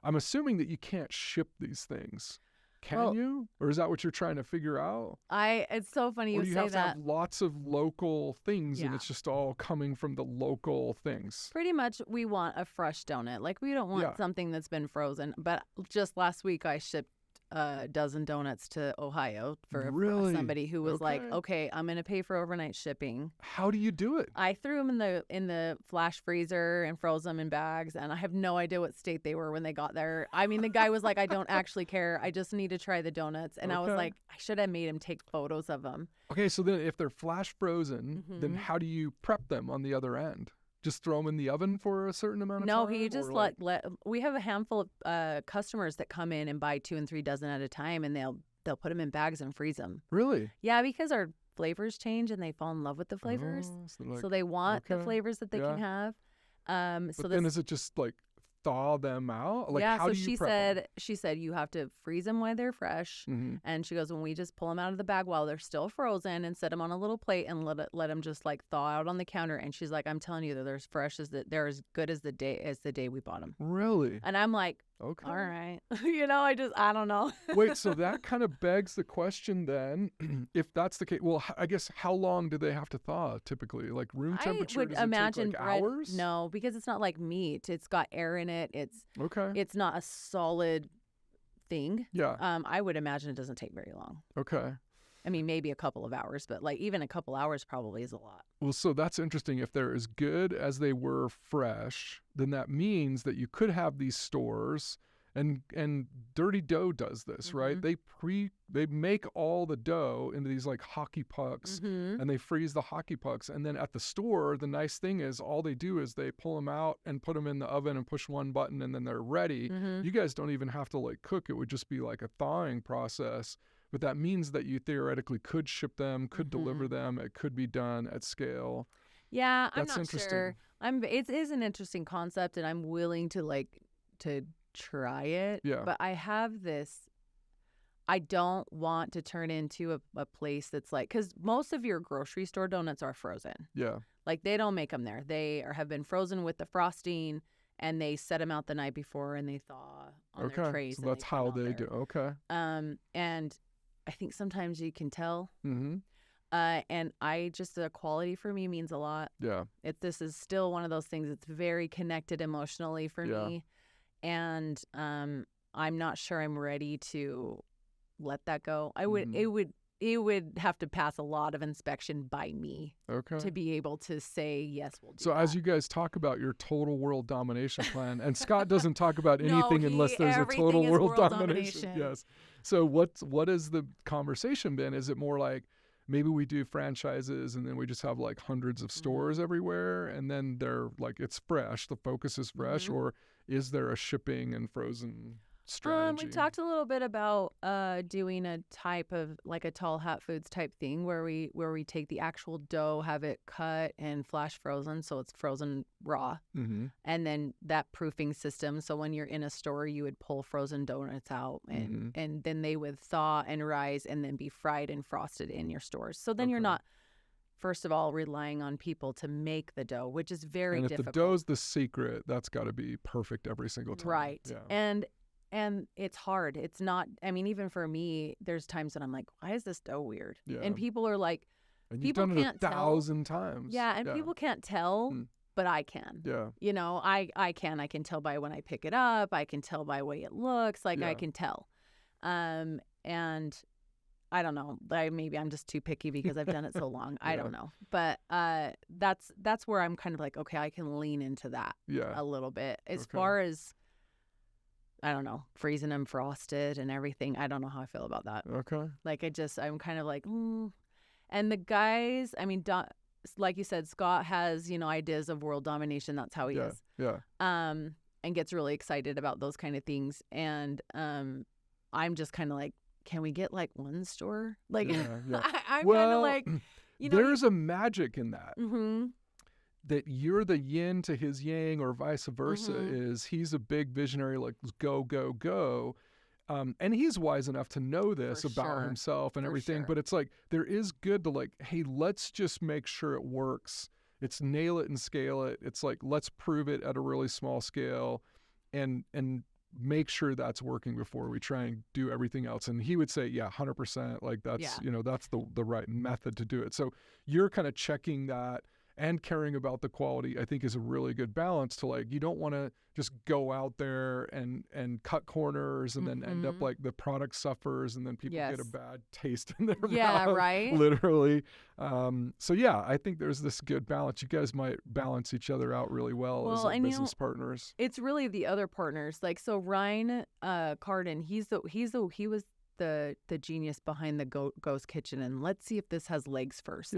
S1: I'm assuming that you can't ship these things. Can you? Or is that what you're trying to figure out?
S2: It's so funny you say that.
S1: Or do you have to have lots of local things and it's just all coming from the local things?
S2: Pretty much we want a fresh donut. Like we don't want something that's been frozen. But just last week I shipped a dozen donuts to Ohio for somebody who was like, okay, I'm going to pay for overnight shipping.
S1: How do you do it?
S2: I threw them in the flash freezer and froze them in bags, and I have no idea what state they were when they got there. I mean, the guy was like, I don't actually care. I just need to try the donuts. And I was like, I should have made him take photos of them. Okay,
S1: so then if they're flash frozen, then how do you prep them on the other end? Just throw them in the oven for a certain amount of time?
S2: No, he just let we have a handful of customers that come in and buy 2 and 3 dozen at a time, and they'll put them in bags and freeze them.
S1: Really?
S2: Yeah, because our flavors change and they fall in love with the flavors. So they want the flavors that they can have.
S1: But then is it just like thaw them out? Like, how
S2: so
S1: do you prep them?
S2: she said you have to freeze them while they're fresh. And she goes, when we just pull them out of the bag while they're still frozen and set them on a little plate and let them just like thaw out on the counter. And she's like, I'm telling you, they're as fresh they're as good as the day we bought them.
S1: Really?
S2: And I'm like, okay, all right. I don't know.
S1: Wait, so that kind of begs the question then, if that's the case, well, I guess how long do they have to thaw typically? Like room temperature?
S2: I would imagine hours? No, because it's not like meat. It's got air in it. It's not a solid thing.
S1: Yeah.
S2: I would imagine it doesn't take very long.
S1: Okay.
S2: I mean, maybe a couple of hours, but like even a couple hours probably is a lot.
S1: Well, so that's interesting. If they're as good as they were fresh, then that means that you could have these stores, and Dirty Dough does this, right? They make all the dough into these like hockey pucks, and they freeze the hockey pucks, and then at the store, the nice thing is all they do is they pull them out and put them in the oven and push one button, and then they're ready. You guys don't even have to like cook. It would just be like a thawing process. But that means that you theoretically could ship them, could deliver them. It could be done at scale.
S2: Yeah,
S1: That's
S2: I'm not
S1: interesting.
S2: sure. It is an interesting concept, and I'm willing to try it.
S1: Yeah.
S2: But I have this. I don't want to turn into a place that's like, because most of your grocery store donuts are frozen.
S1: Yeah.
S2: Like they don't make them there. They have been frozen with the frosting, and they set them out the night before, and they thaw on their trays.
S1: So that's how they do. Okay.
S2: And I think sometimes you can tell. And the quality for me means a lot.
S1: Yeah.
S2: This is still one of those things that's very connected emotionally for me. And I'm not sure I'm ready to let that go. It would it would have to pass a lot of inspection by me
S1: Okay.
S2: to be able to say, yes, we'll do
S1: So
S2: that.
S1: as you guys talk about your total world domination plan, and Scott doesn't talk about anything unless there's a
S2: everything
S1: total
S2: is
S1: world
S2: world
S1: domination.
S2: domination.
S1: Yes. So what has the conversation been? Is it more like maybe we do franchises and then we just have like hundreds of stores everywhere and then they're like it's fresh, the focus is fresh, or is there a shipping and frozen strategy?
S2: We talked a little bit about doing a type of like a tall hat foods type thing where we take the actual dough, have it cut and flash frozen, so it's frozen raw, and then that proofing system. So when you're in a store, you would pull frozen donuts out, and then they would thaw and rise and then be fried and frosted in your stores. So then you're not, first of all, relying on people to make the dough, which is very difficult.
S1: And if the dough's the secret, that's got to be perfect every single time.
S2: Right.
S1: Yeah.
S2: And it's hard. It's not, I mean, even for me, there's times that I'm like, why is this dough weird?
S1: Yeah.
S2: And people are like,
S1: and you've
S2: people
S1: done it
S2: can't
S1: 1,000 times.
S2: Yeah, and people can't tell, but I can.
S1: Yeah.
S2: You know, I can tell by when I pick it up. I can tell by the way it looks. Like, I can tell. And I don't know. Maybe I'm just too picky because I've done it so long. I don't know. But that's where I'm kind of like, okay, I can lean into that a little bit. As far as, I don't know, freezing them frosted and everything, I don't know how I feel about that.
S1: Okay.
S2: Like, I'm kind of like, And the guys, I mean, like you said, Scott has, ideas of world domination. That's how he is.
S1: Yeah.
S2: And gets really excited about those kind of things. And I'm just kind of like, can we get like one store? Like, I'm kind of like,
S1: there's a magic in that. That you're the yin to his yang, or vice versa. Is he's a big visionary, like go, go, go. And he's wise enough to know this about himself and everything. But it's like, there is good to like, hey, let's just make sure it works. It's nail it and scale it. It's like, let's prove it at a really small scale and make sure that's working before we try and do everything else. And he would say, 100%. Like that's, that's the right method to do it. So you're kind of checking that and caring about the quality, I think, is a really good balance to like, you don't want to just go out there and cut corners and then end up like the product suffers and then people get a bad taste in their mouth.
S2: Yeah, right.
S1: Literally. So I think there's this good balance. You guys might balance each other out really well as business partners.
S2: It's really the other partners. Like, so Ryan Carden, he was the genius behind the Ghost Kitchen, and let's see if this has legs first.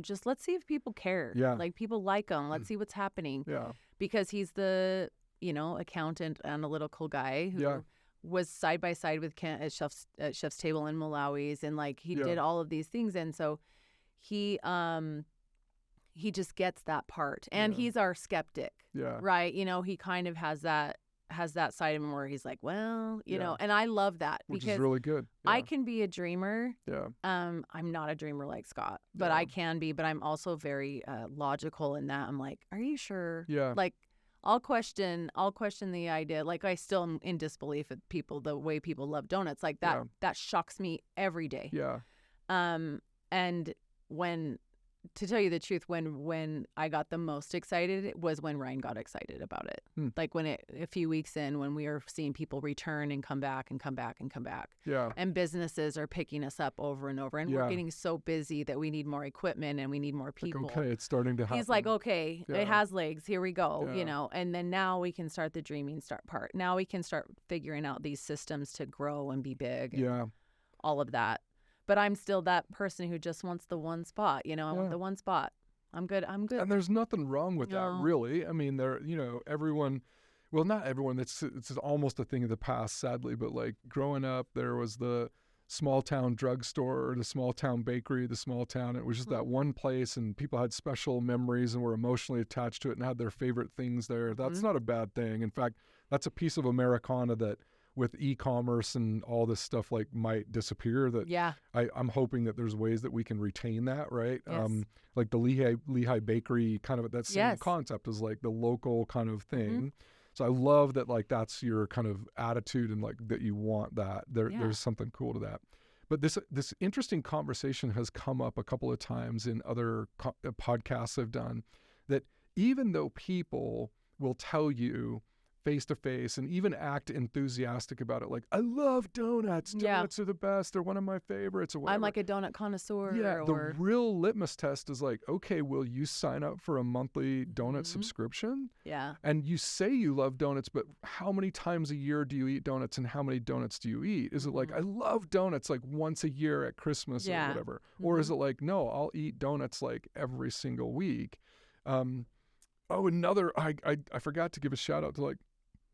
S2: Just let's see if people care. Like, people like them. Let's see what's happening. Because he's the accountant, analytical guy who was side by side with Kent at Chef's Table in Malawi's, and like he did all of these things, and so he just gets that part, and he's our skeptic. Right. He kind of has that side of him where he's like, well, you know, and I love that
S1: which
S2: because
S1: is really good.
S2: I can be a dreamer. I'm not a dreamer like Scott, but I can be, but I'm also very logical in that. I'm like, are you sure? Like, I'll question the idea. Like, I still am in disbelief at the way people love donuts. Like that shocks me every day. And to tell you the truth, when I got the most excited, it was when Ryan got excited about it. Like a few weeks in, when we were seeing people return and come back and come back and come back. And businesses are picking us up over and over. And we're getting so busy that we need more equipment and we need more people.
S1: Like, okay, it's starting to happen.
S2: He's like, okay, it has legs. Here we go. And then now we can start the dreaming part. Now we can start figuring out these systems to grow and be big. And all of that. But I'm still that person who just wants the one spot. I want the one spot. I'm good.
S1: And there's nothing wrong with that, really. I mean, everyone, well, not everyone. It's almost a thing of the past, sadly. But like growing up, there was the small town drugstore, or the small town bakery, it was just that one place, and people had special memories and were emotionally attached to it and had their favorite things there. That's not a bad thing. In fact, that's a piece of Americana that, with e-commerce and all this stuff, like, might disappear. That I'm hoping that there's ways that we can retain that, right? Like the Lehigh Bakery, kind of that same concept is like the local kind of thing. So I love that, like, that's your kind of attitude, and like that you want that. There's something cool to that. But this interesting conversation has come up a couple of times in other podcasts I've done, that even though people will tell you face to face and even act enthusiastic about it. Like, I love donuts. Donuts are the best. They're one of my favorites or whatever.
S2: I'm like a donut connoisseur.
S1: Yeah, the real litmus test is like, okay, will you sign up for a monthly donut subscription?
S2: Yeah.
S1: And you say you love donuts, but how many times a year do you eat donuts and how many donuts do you eat? Is it like, I love donuts like once a year at Christmas or whatever? Or is it like, no, I'll eat donuts like every single week? I forgot to give a shout out to like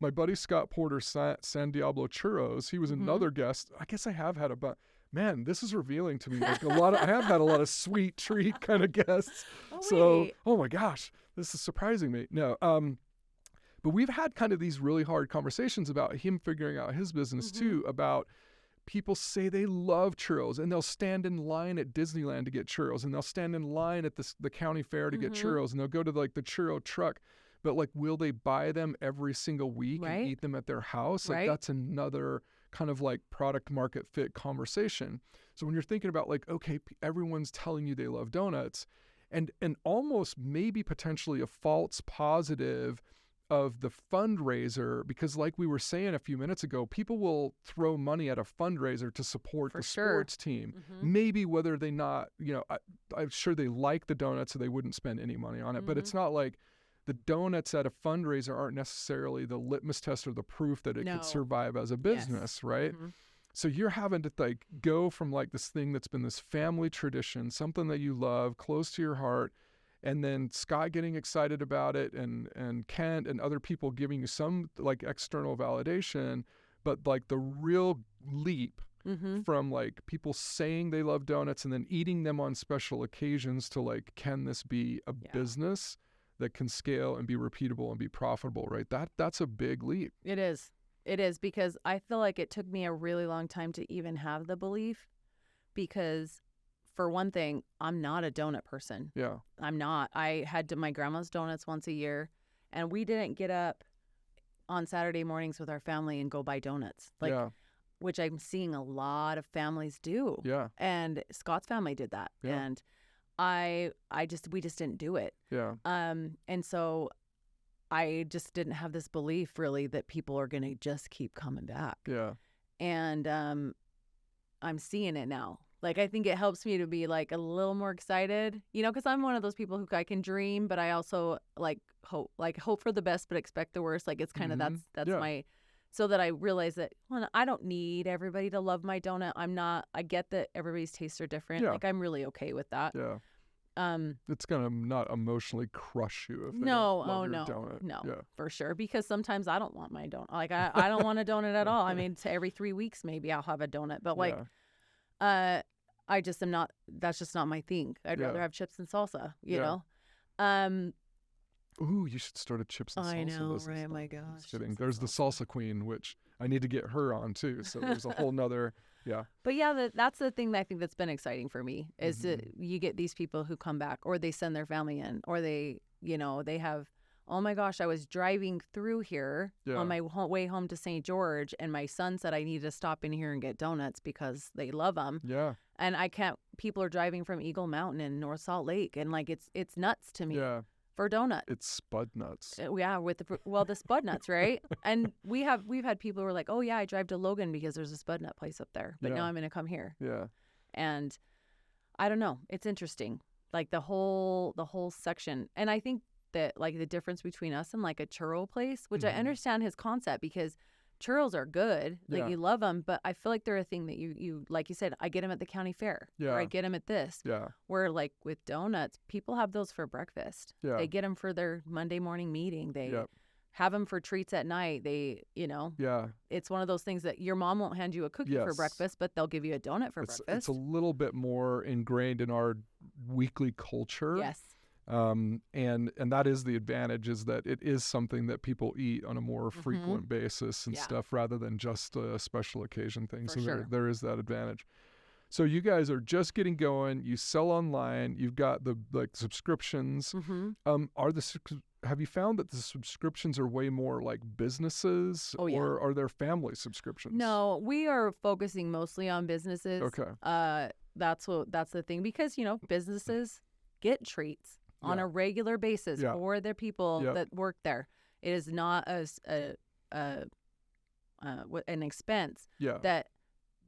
S1: my buddy Scott Porter, San Diablo Churros. He was another guest. I guess I have had man, this is revealing to me. Like I have had a lot of sweet treat kind of guests. Oh my gosh, this is surprising me. No, but we've had kind of these really hard conversations about him figuring out his business too, about people say they love churros and they'll stand in line at Disneyland to get churros, and they'll stand in line at the county fair to get churros, and they'll go to like the churro truck. But like, will they buy them every single week and eat them at their house? Like that's another kind of like product market fit conversation. So when you're thinking about like, okay, everyone's telling you they love donuts, and almost maybe potentially a false positive of the fundraiser, because like we were saying a few minutes ago, people will throw money at a fundraiser to support the sports team. Maybe whether they not, I'm sure they like the donuts so they wouldn't spend any money on it, but it's not like the donuts at a fundraiser aren't necessarily the litmus test or the proof that it could survive as a business, right? So you're having to like go from like this thing that's been this family tradition, something that you love, close to your heart, and then Scott getting excited about it, and Kent and other people giving you some like external validation, but like the real leap from like people saying they love donuts and then eating them on special occasions to like, can this be a business that can scale and be repeatable and be profitable, right? That's a big leap.
S2: It is, because I feel like it took me a really long time to even have the belief, because for one thing, I'm not a donut person.
S1: Yeah.
S2: I'm not. I had my grandma's donuts once a year, and we didn't get up on Saturday mornings with our family and go buy donuts. Which I'm seeing a lot of families do.
S1: Yeah.
S2: And Scott's family did that.
S1: Yeah.
S2: And we just didn't do it.
S1: Yeah.
S2: And so I just didn't have this belief really that people are going to just keep coming back.
S1: Yeah.
S2: And I'm seeing it now. Like, I think it helps me to be like a little more excited, because I'm one of those people who I can dream, but I also like hope for the best, but expect the worst. Like, it's kind of, that's my, so that I realize that, well, I don't need everybody to love my donut. I get that everybody's tastes are different.
S1: Yeah.
S2: Like, I'm really okay with that.
S1: Yeah. It's gonna not emotionally crush you if they
S2: no,
S1: don't love your
S2: no,
S1: donut.
S2: no,
S1: Yeah.
S2: for sure. Because sometimes I don't want my donut. Like, I don't want a donut at all. I mean, every 3 weeks maybe I'll have a donut, but like, I just am not. That's just not my thing. I'd rather have chips and salsa. You know.
S1: Ooh, you should start a chips and salsa
S2: I know,
S1: business.
S2: right? My gosh.
S1: Just kidding. There's the salsa queen, which I need to get her on too. So there's a whole nother. Yeah.
S2: But yeah, that's the thing that I think that's been exciting for me is that you get these people who come back, or they send their family in, or they have, oh my gosh, I was driving through here on my way home to St. George, and my son said I need to stop in here and get donuts because they love them.
S1: Yeah.
S2: And I can't. People are driving from Eagle Mountain and North Salt Lake, and like it's nuts to me.
S1: Yeah.
S2: For donuts.
S1: It's Spudnuts.
S2: Yeah, the Spudnuts, right? And we've had people who are like, oh yeah, I drive to Logan because there's a Spudnut place up there, but now I'm gonna come here.
S1: Yeah.
S2: And I don't know, it's interesting, like the whole section. And I think that like the difference between us and like a churro place, which I understand his concept, because churros are good, like you love them, but I feel like they're a thing that you like you said, I get them at the county fair, or I get them at this.
S1: Yeah.
S2: Where like with donuts, people have those for breakfast.
S1: Yeah.
S2: They get them for their Monday morning meeting. They have them for treats at night.
S1: Yeah.
S2: It's one of those things that your mom won't hand you a cookie for breakfast, but they'll give you a donut for breakfast.
S1: It's a little bit more ingrained in our weekly culture.
S2: Yes.
S1: And that is the advantage, is that it is something that people eat on a more frequent basis and stuff, rather than just a special occasion thing.
S2: For
S1: so
S2: sure.
S1: there is that advantage. So you guys are just getting going. You sell online. You've got the subscriptions. Have you found that the subscriptions are way more like businesses, or are there family subscriptions?
S2: No, we are focusing mostly on businesses.
S1: Okay.
S2: That's the thing, because businesses get treats on a regular basis for their people that work there. It is not a an expense
S1: Yeah.
S2: that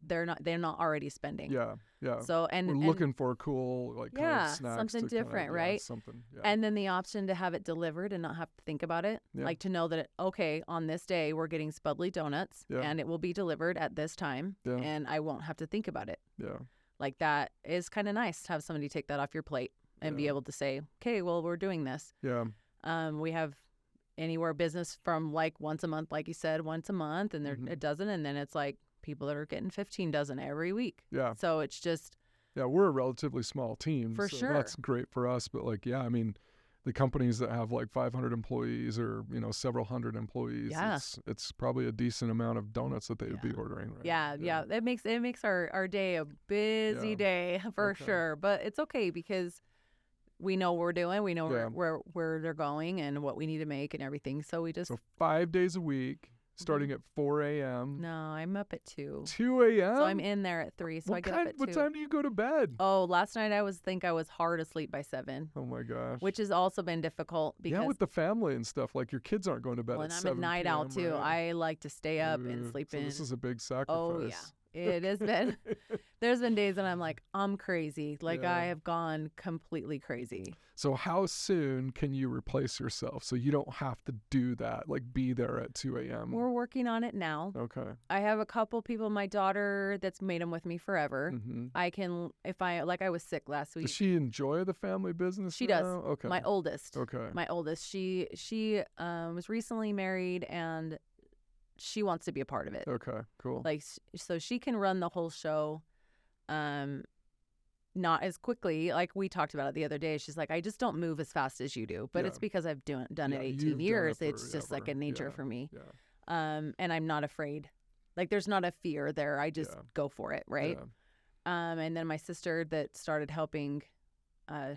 S2: they're not already spending.
S1: Yeah. Yeah.
S2: So and
S1: We're
S2: and
S1: looking for a cool kind
S2: yeah,
S1: of snacks
S2: something
S1: to kind
S2: different,
S1: of,
S2: right?
S1: something. Yeah.
S2: And then the option to have it delivered and not have to think about it.
S1: Yeah.
S2: Like to know that, okay, on this day, we're getting Spudly Donuts
S1: Yeah.
S2: and it will be delivered at this time
S1: Yeah.
S2: and I won't have to think about it.
S1: Yeah.
S2: Like that is kind of nice to have somebody take that off your plate and be able to say, okay, well, we're doing this.
S1: Yeah.
S2: We have anywhere business from like once a month, like you said, once a month, and there a dozen. And then it's like people that are getting 15 dozen every week.
S1: Yeah.
S2: So it's just.
S1: Yeah, we're a relatively small team.
S2: For
S1: so
S2: sure.
S1: That's great for us. But like, yeah, I mean, the companies that have like 500 employees or, several hundred employees, it's probably a decent amount of donuts that they would be ordering. Right?
S2: Yeah. It makes our day a busy day for sure. But it's okay because we know what we're doing. We know where they're going and what we need to make and everything. So we just.
S1: So 5 days a week, starting at 4 a.m.
S2: No, I'm up at 2.
S1: 2 a.m.?
S2: So I'm in there at 3. So I get up at 2.
S1: What time do you go to bed?
S2: Oh, last night I was hard asleep by 7.
S1: Oh my gosh.
S2: Which has also been difficult because.
S1: Yeah, with the family and stuff. Like your kids aren't going to bed at 7
S2: I'm a night owl too.
S1: Right?
S2: I like to stay up and sleep in.
S1: This is a big sacrifice.
S2: Oh yeah. It has been. There's been days that I'm like, I'm crazy. Like I have gone completely crazy.
S1: So how soon can you replace yourself so you don't have to do that, like be there at 2 a.m.?
S2: We're working on it now.
S1: Okay.
S2: I have a couple people, my daughter that's made them with me forever. I can, I was sick last week.
S1: Does she enjoy the family business
S2: She
S1: now?
S2: does.
S1: Okay.
S2: My oldest.
S1: Okay.
S2: My oldest. She was recently married and she wants to be a part of it.
S1: Okay, cool.
S2: Like, so she can run the whole show. Not as quickly, like we talked about it the other day. She's like, I just don't move as fast as you do, but it's because I've done it 18 years. It's just like a nature for me.
S1: Yeah.
S2: And I'm not afraid. Like there's not a fear there. I just go for it, right?
S1: Yeah.
S2: And then my sister that started helping,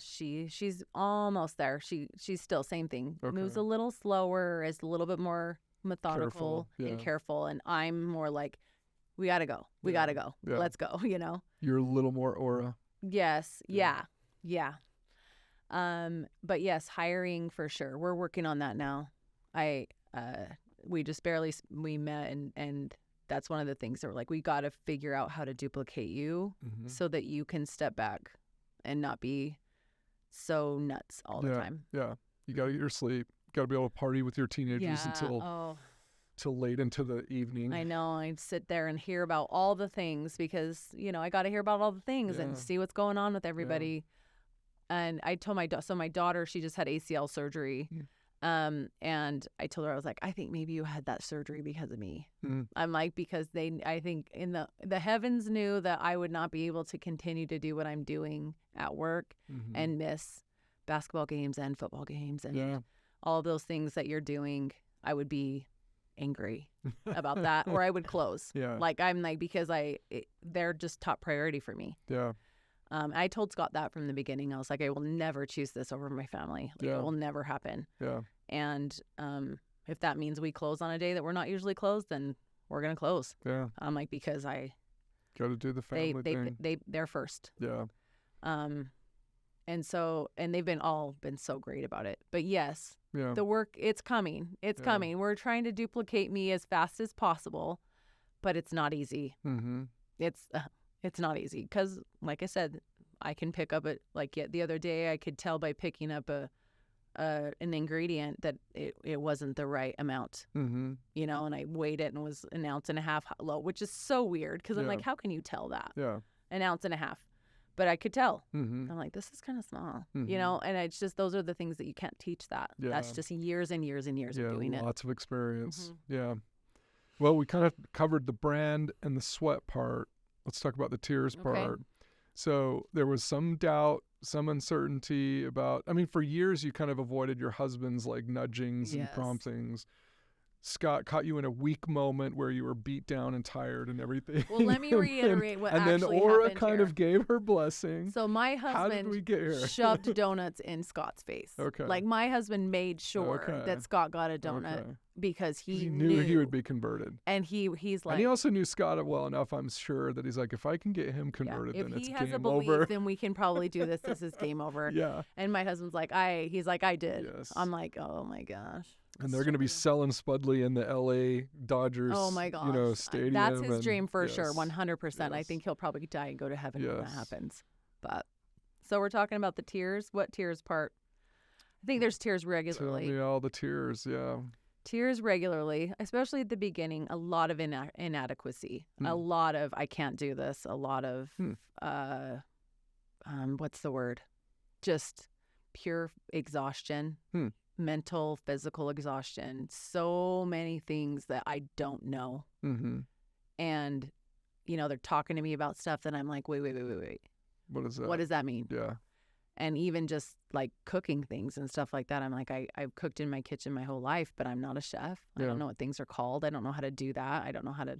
S2: she's almost there. She's still same thing.
S1: Okay.
S2: Moves a little slower, is a little bit more methodical and careful, and I'm more like, we gotta go. We gotta go.
S1: Yeah.
S2: Let's go.
S1: You're a little more aura.
S2: Yes. Yeah. But yes, hiring for sure. We're working on that now. We just barely we met, and that's one of the things that we're like, we got to figure out how to duplicate you so that you can step back and not be so nuts all the time.
S1: Yeah. You got to get your sleep. Got to be able to party with your teenagers until late into the evening.
S2: I know. I sit there and hear about all the things because, I got to hear about all the things and see what's going on with everybody. Yeah. And I told my daughter, she just had ACL surgery. And I told her, I was like, I think maybe you had that surgery because of me. I'm like, because I think in the heavens knew that I would not be able to continue to do what I'm doing at work and miss basketball games and football games and all of those things that you're doing. I would be angry about that, or I would close. Like I'm like, because they're just top priority for me. I told Scott that from the beginning. I was like, I will never choose this over my family. Like, it will never happen. And if that means we close on a day that we're not usually closed, then we're gonna close. I'm like, because I
S1: got to do the family thing.
S2: They're first. And they've been so great about it. But yes, the work, it's coming. It's coming. We're trying to duplicate me as fast as possible, but it's not easy. It's not easy because, like I said, I can pick up the other day I could tell by picking up an ingredient that it wasn't the right amount, and I weighed it and it was 1.5 ounces low, which is so weird because I'm like, how can you tell that? 1.5 ounces. But I could tell. I'm like, this is kind of small, and it's just, those are the things that you can't teach that. That's just years and years and years of doing it.
S1: Lots of experience. Well, we kind of covered the brand and the sweat part. Let's talk about the tears part. So there was some doubt, some uncertainty about, for years you kind of avoided your husband's like nudgings and promptings. Scott caught you in a weak moment where you were beat down and tired and everything.
S2: Well, let me reiterate what actually happened.
S1: And then Ora kind of gave her blessing.
S2: So my husband
S1: How did we get here?
S2: shoved donuts in Scott's face. Like my husband made sure that Scott got a donut because he knew
S1: he would be converted.
S2: And he's like,
S1: and he also knew Scott well enough, I'm sure, that he's like, if I can get him converted, then it's game over.
S2: If he has a belief, then we can probably do this. This is game over. And my husband's like, he's like, I did. I'm like, oh my gosh.
S1: And they're going to be selling Spudly in the LA Dodgers,
S2: Oh my gosh.
S1: stadium.
S2: That's his dream for sure,
S1: yes,
S2: 100%. I
S1: yes.
S2: think he'll probably die and go to heaven when that
S1: Yes.
S2: happens. But so we're talking about the tears. What tears part? I think there's tears regularly.
S1: Tell me all the tears, yeah.
S2: Tears regularly, especially at the beginning. A lot of inadequacy. A lot of I can't do this. A lot of what's the word? Just pure exhaustion. Mental, physical exhaustion. So many things that I don't know. And, they're talking to me about stuff that I'm like, wait.
S1: What is that?
S2: What does that mean?
S1: Yeah.
S2: And even just like cooking things and stuff like that. I'm like, I've cooked in my kitchen my whole life, but I'm not a chef. I don't know what things are called. I don't know how to do that. I don't know how to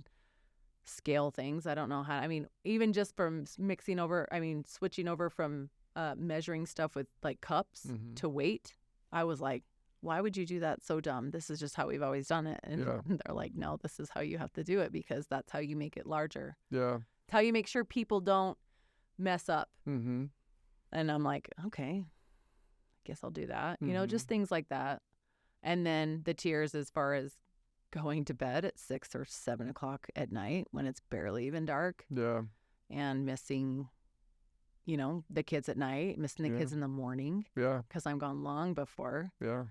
S2: scale things. I don't know how, even just from switching over from measuring stuff with like cups to weight. I was like, why would you do that? So dumb. This is just how we've always done it. And they're like, no, this is how you have to do it because that's how you make it larger.
S1: Yeah.
S2: It's how you make sure people don't mess up. And I'm like, okay, I guess I'll do that. Just things like that. And then the tears as far as going to bed at 6 or 7 o'clock at night when it's barely even dark.
S1: Yeah.
S2: And missing the kids at night, missing the kids in the morning.
S1: Yeah.
S2: Because I'm gone long before.
S1: Yeah.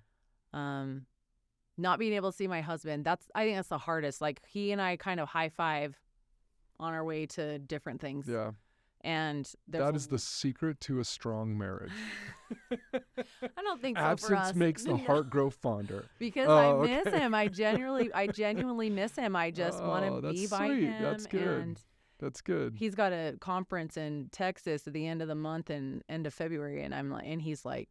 S2: Not being able to see my husband. I think that's the hardest. Like he and I kind of high five on our way to different things.
S1: Yeah.
S2: And
S1: that is the secret to a strong marriage.
S2: I don't think so
S1: Absence
S2: for us.
S1: makes the heart grow fonder.
S2: Because I miss him. I genuinely miss him. I just want to be by him.
S1: That's good.
S2: And
S1: that's good.
S2: He's got a conference in Texas at the end of the month and end of February, and he's like,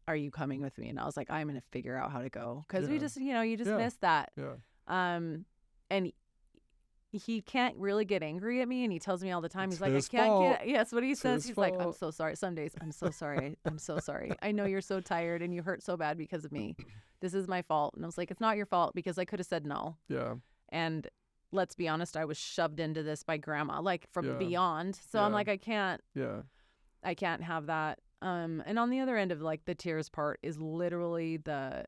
S2: "Are you coming with me?" And I was like, "I'm going to figure out how to go," because we just, you just miss that.
S1: Yeah.
S2: And he can't really get angry at me, and he tells me all the time.
S1: It's
S2: He's like,
S1: his
S2: "I can't
S1: fault.
S2: get." Yes, what he says. He's like, "I'm
S1: fault.
S2: so sorry." Some days, "I'm so sorry. I'm so sorry. I know you're so tired and you hurt so bad because of me. This is my fault." And I was like, "It's not your fault because I could have said no."
S1: Yeah.
S2: And let's be honest, I was shoved into this by grandma, like from beyond. So I'm like, I can't have that. And on the other end of like the tears part is literally the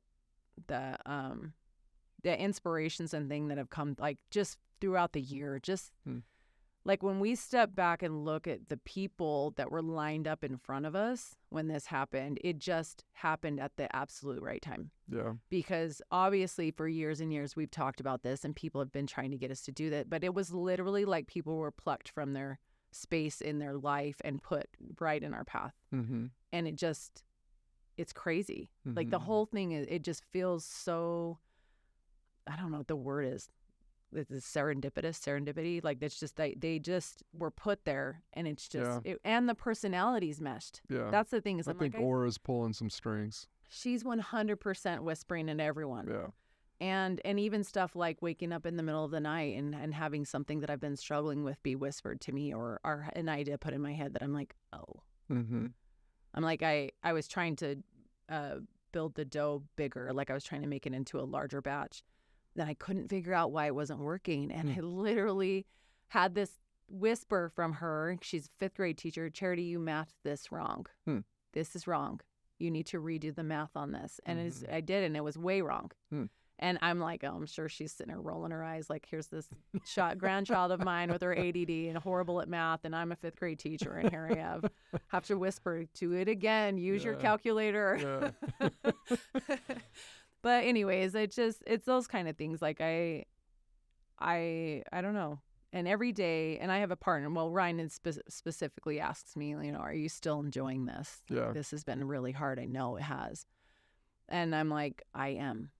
S2: inspirations and thing that have come like just throughout the year. Just like when we step back and look at the people that were lined up in front of us when this happened, it just happened at the absolute right time.
S1: Yeah.
S2: Because obviously for years and years we've talked about this and people have been trying to get us to do that. But it was literally like people were plucked from their space in their life and put right in our path. And it's crazy. Like the whole thing, it just feels so, I don't know what the word is. It's serendipity. Like it's just, they just were put there and it's just, and the personalities meshed.
S1: Yeah.
S2: That's the thing is
S1: I think Ora's pulling some strings.
S2: She's 100% whispering at everyone.
S1: Yeah.
S2: And even stuff like waking up in the middle of the night and having something that I've been struggling with be whispered to me or an idea put in my head that I'm like, oh. I'm like, I was trying to build the dough bigger. Like I was trying to make it into a larger batch. Then I couldn't figure out why it wasn't working. And I literally had this whisper from her. She's a 5th grade teacher. Charity, you mathed this wrong. This is wrong. You need to redo the math on this. And I did, and it was way wrong. And I'm like, oh, I'm sure she's sitting there rolling her eyes like, here's this grandchild of mine with her ADD and horrible at math, and I'm a 5th grade teacher, and here I have to whisper to it again, use your calculator. But anyways, it's those kind of things. Like I don't know. And every day, and I have a partner. Well, Ryan specifically asks me, are you still enjoying this?
S1: Yeah.
S2: This has been really hard. I know it has. And I'm like, I am.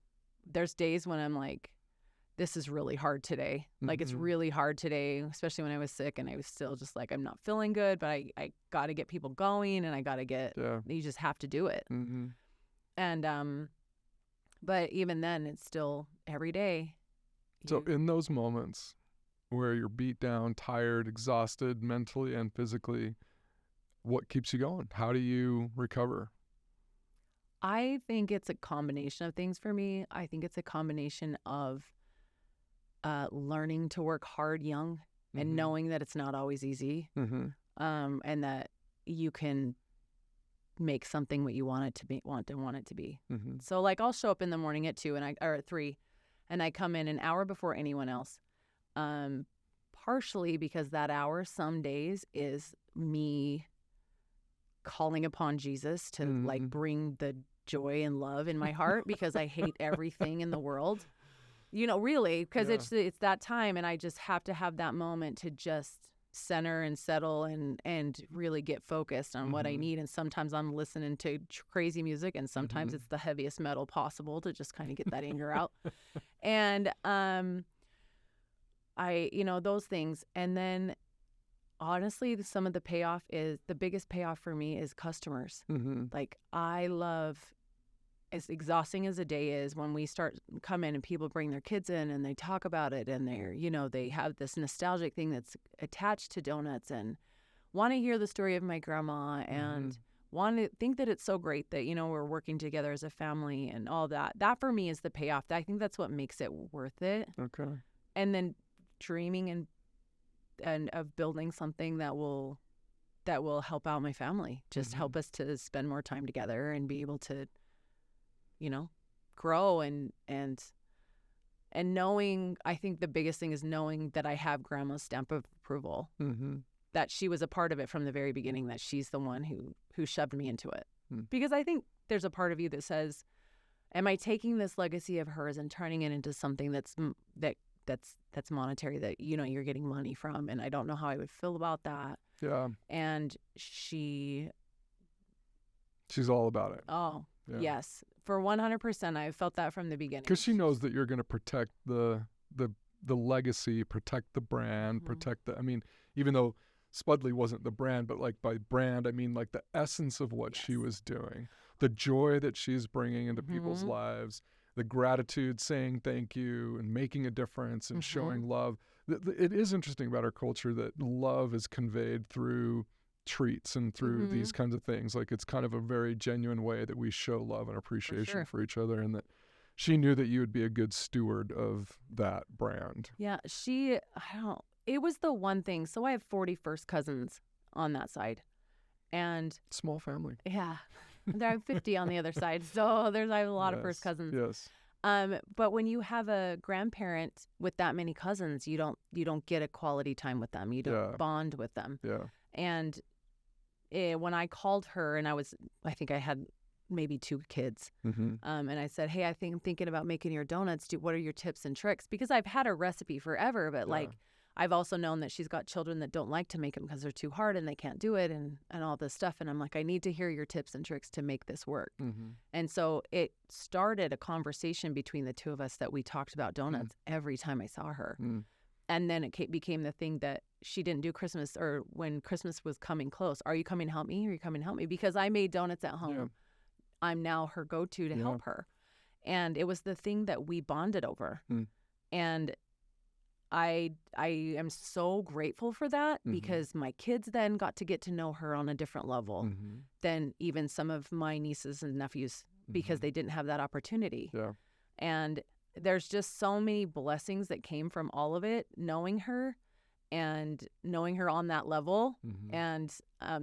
S2: There's days when I'm like, this is really hard today. Like it's really hard today, especially when I was sick and I was still just like, I'm not feeling good, but I got to get people going and I got to you just have to do it. And, but even then it's still every day.
S1: So in those moments where you're beat down, tired, exhausted mentally and physically, what keeps you going? How do you recover?
S2: I think it's a combination of things for me. I think it's a combination of learning to work hard young and knowing that it's not always easy, and that you can make something what you want it to be. Want it to be.
S1: Mm-hmm.
S2: So like I'll show up in the morning at 2 or at 3, and I come in an hour before anyone else. Partially because that hour some days is me calling upon Jesus to like bring the joy and love in my heart because I hate everything in the world. Really, because it's that time, and I just have to have that moment to just center and settle and really get focused on what I need. And sometimes I'm listening to crazy music, and sometimes it's the heaviest metal possible to just kind of get that anger out. And those things. And then honestly, some of the payoff is the biggest payoff for me is customers. Like I love, as exhausting as a day is, when we come in and people bring their kids in and they talk about it, and they have this nostalgic thing that's attached to donuts and want to hear the story of my grandma and want to think that it's so great that, we're working together as a family and all that. That for me is the payoff. I think that's what makes it worth it.
S1: Okay.
S2: And then dreaming and of building something that will help out my family, just help us to spend more time together and be able to, grow and knowing. I think the biggest thing is knowing that I have grandma's stamp of approval, that she was a part of it from the very beginning, that she's the one who shoved me into it. Because I think there's a part of you that says, am I taking this legacy of hers and turning it into something that's monetary, that you're getting money from? And I don't know how I would feel about that.
S1: Yeah.
S2: And she's
S1: all about it.
S2: Oh, yeah. Yes, for 100%. I felt that from the beginning,
S1: because she knows that you're going to protect the legacy, protect the brand, protect the. I mean, even though Spudly wasn't the brand, but like by brand, I mean like the essence of what she was doing, the joy that she's bringing into people's lives. The gratitude, saying thank you and making a difference and showing love. It is interesting about our culture that love is conveyed through treats and through these kinds of things. Like it's kind of a very genuine way that we show love and appreciation for each other, and that she knew that you would be a good steward of that brand. Yeah,
S2: it was the one thing. So I have 40 first cousins on that side, and
S1: small family.
S2: Yeah. There are 50 on the other side, so I have a lot of first cousins.
S1: Yes.
S2: But when you have a grandparent with that many cousins, you don't get a quality time with them. You don't bond with them.
S1: Yeah.
S2: And when I called her, and I think I had maybe 2 kids, and I said, hey, I'm thinking about making your donuts. What are your tips and tricks? Because I've had a recipe forever, but I've also known that she's got children that don't like to make them because they're too hard and they can't do it and all this stuff. And I'm like, I need to hear your tips and tricks to make this work. And so it started a conversation between the two of us that we talked about donuts every time I saw her. And then it became the thing that she didn't do Christmas, or when Christmas was coming close. Are you coming to help me? Are you coming to help me? Because I made donuts at home. Yeah. I'm now her go-to to help her. And it was the thing that we bonded over. And I am so grateful for that, because my kids then got to get to know her on a different level than even some of my nieces and nephews, because they didn't have that opportunity.
S1: Yeah.
S2: And there's just so many blessings that came from all of it, knowing her on that level, and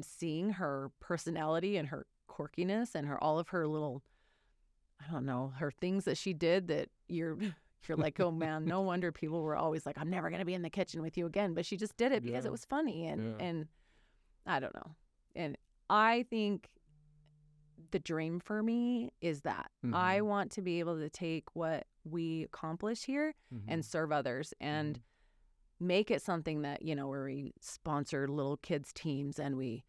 S2: seeing her personality and her quirkiness and all of her little, I don't know, her things that she did that you're like, oh man, no wonder people were always like, I'm never going to be in the kitchen with you again. But she just did it because it was funny. And I don't know. And I think the dream for me is that I want to be able to take what we accomplish here and serve others and make it something that, where we sponsor little kids teams and we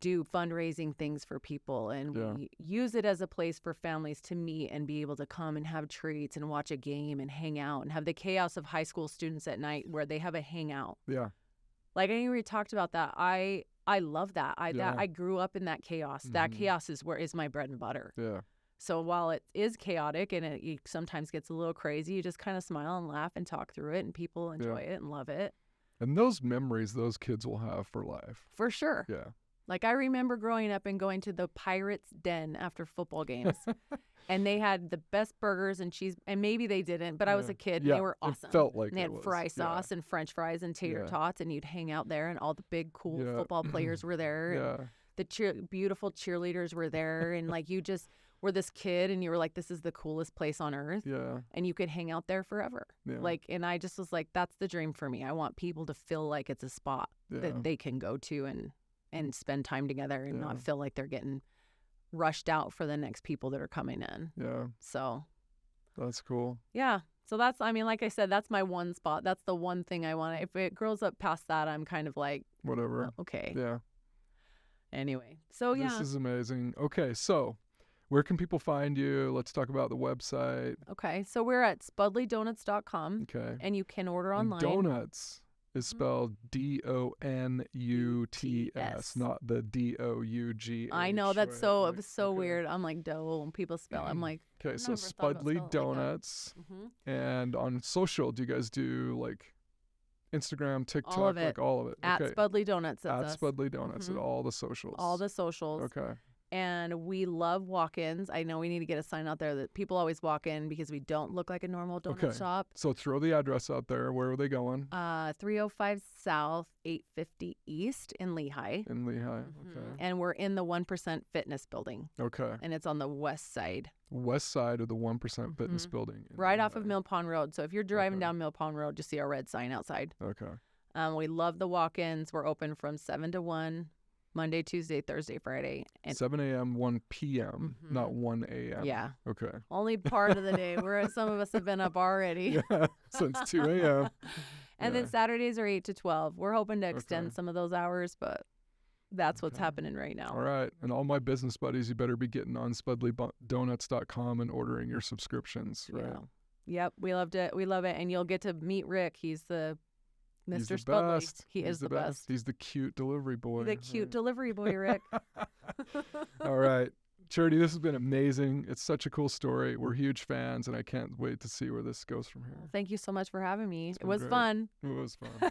S2: do fundraising things for people, and we use it as a place for families to meet and be able to come and have treats and watch a game and hang out and have the chaos of high school students at night where they have a hangout. Yeah. Like I already talked about that. I love that. I grew up in that chaos. That chaos is my bread and butter. Yeah. So while it is chaotic and it sometimes gets a little crazy, you just kind of smile and laugh and talk through it, and people enjoy it and love it.
S1: And those memories those kids will have for life.
S2: For sure.
S1: Yeah.
S2: Like I remember growing up and going to the Pirates Den after football games, and they had the best burgers and cheese, and maybe they didn't, but I was a kid and they were awesome.
S1: It felt like
S2: and they had fry sauce and French fries and tater tots, and you'd hang out there, and all the big cool football players were there. And The beautiful cheerleaders were there, and like you just were this kid, and you were like, this is the coolest place on earth.
S1: Yeah.
S2: And you could hang out there forever.
S1: Yeah.
S2: Like, and I just was like, that's the dream for me. I want people to feel like it's a spot that they can go to and spend time together and not feel like they're getting rushed out for the next people that are coming in.
S1: Yeah.
S2: So
S1: That's cool.
S2: yeah. So that's, I mean, like I said, that's my one spot. That's the one thing I want. If it grows up past that, I'm kind of like,
S1: Whatever.
S2: Okay.
S1: Yeah.
S2: Anyway. So yeah.
S1: This is amazing. Okay. So where can people find you? Let's talk about the website.
S2: Okay. So we're at spudlydonuts.com.
S1: Okay.
S2: And you can order
S1: And
S2: online.
S1: donuts is spelled Donuts, not the Dough.
S2: I know, that's so
S1: right?
S2: it was so weird. I'm like, dough, and people spell. I'm like,
S1: Okay, so
S2: never thought about
S1: Spudly
S2: spelling it like that.
S1: Donuts. And on social, do you guys do like Instagram, TikTok,
S2: All of it.
S1: like all of it?
S2: At
S1: Okay.
S2: Spudly Donuts. That's
S1: At
S2: us.
S1: Spudly Donuts at all the socials.
S2: All the socials.
S1: Okay.
S2: And we love walk-ins. I know we need to get a sign out there that people always walk in because we don't look like a normal donut shop.
S1: So throw the address out there. Where are they going?
S2: 305 South, 850 East in Lehigh.
S1: In Lehigh. Okay.
S2: And we're in the 1% Fitness building.
S1: Okay.
S2: And it's on the west side.
S1: West side of the 1% Fitness building. in
S2: Right off of
S1: Lehigh.
S2: Mill Pond Road. So if you're driving down Mill Pond Road, just see our red sign outside.
S1: Okay.
S2: We love the walk-ins. We're open from 7 to 1, Monday, Tuesday, Thursday, Friday. And
S1: 7 a.m., 1 p.m., not 1 a.m.
S2: yeah.
S1: Okay.
S2: Only part of the day. Some of us have been up already.
S1: Yeah, since 2 a.m.
S2: And then Saturdays are 8 to 12. We're hoping to extend some of those hours, but that's what's happening right now.
S1: All right. And all my business buddies, you better be getting on spudlydonuts.com and ordering your subscriptions, right?
S2: Yeah. Yep. We loved it. We love it. And you'll get to meet Rick. He's the
S1: He's
S2: Mr.
S1: the
S2: Spudly.
S1: best.
S2: He is the best.
S1: He's the cute delivery boy.
S2: The cute delivery boy, Rick.
S1: All right. Charity, this has been amazing. It's such a cool story. We're huge fans, and I can't wait to see where this goes from here.
S2: Thank you so much for having me. It
S1: been
S2: was
S1: great.
S2: fun.
S1: It was fun.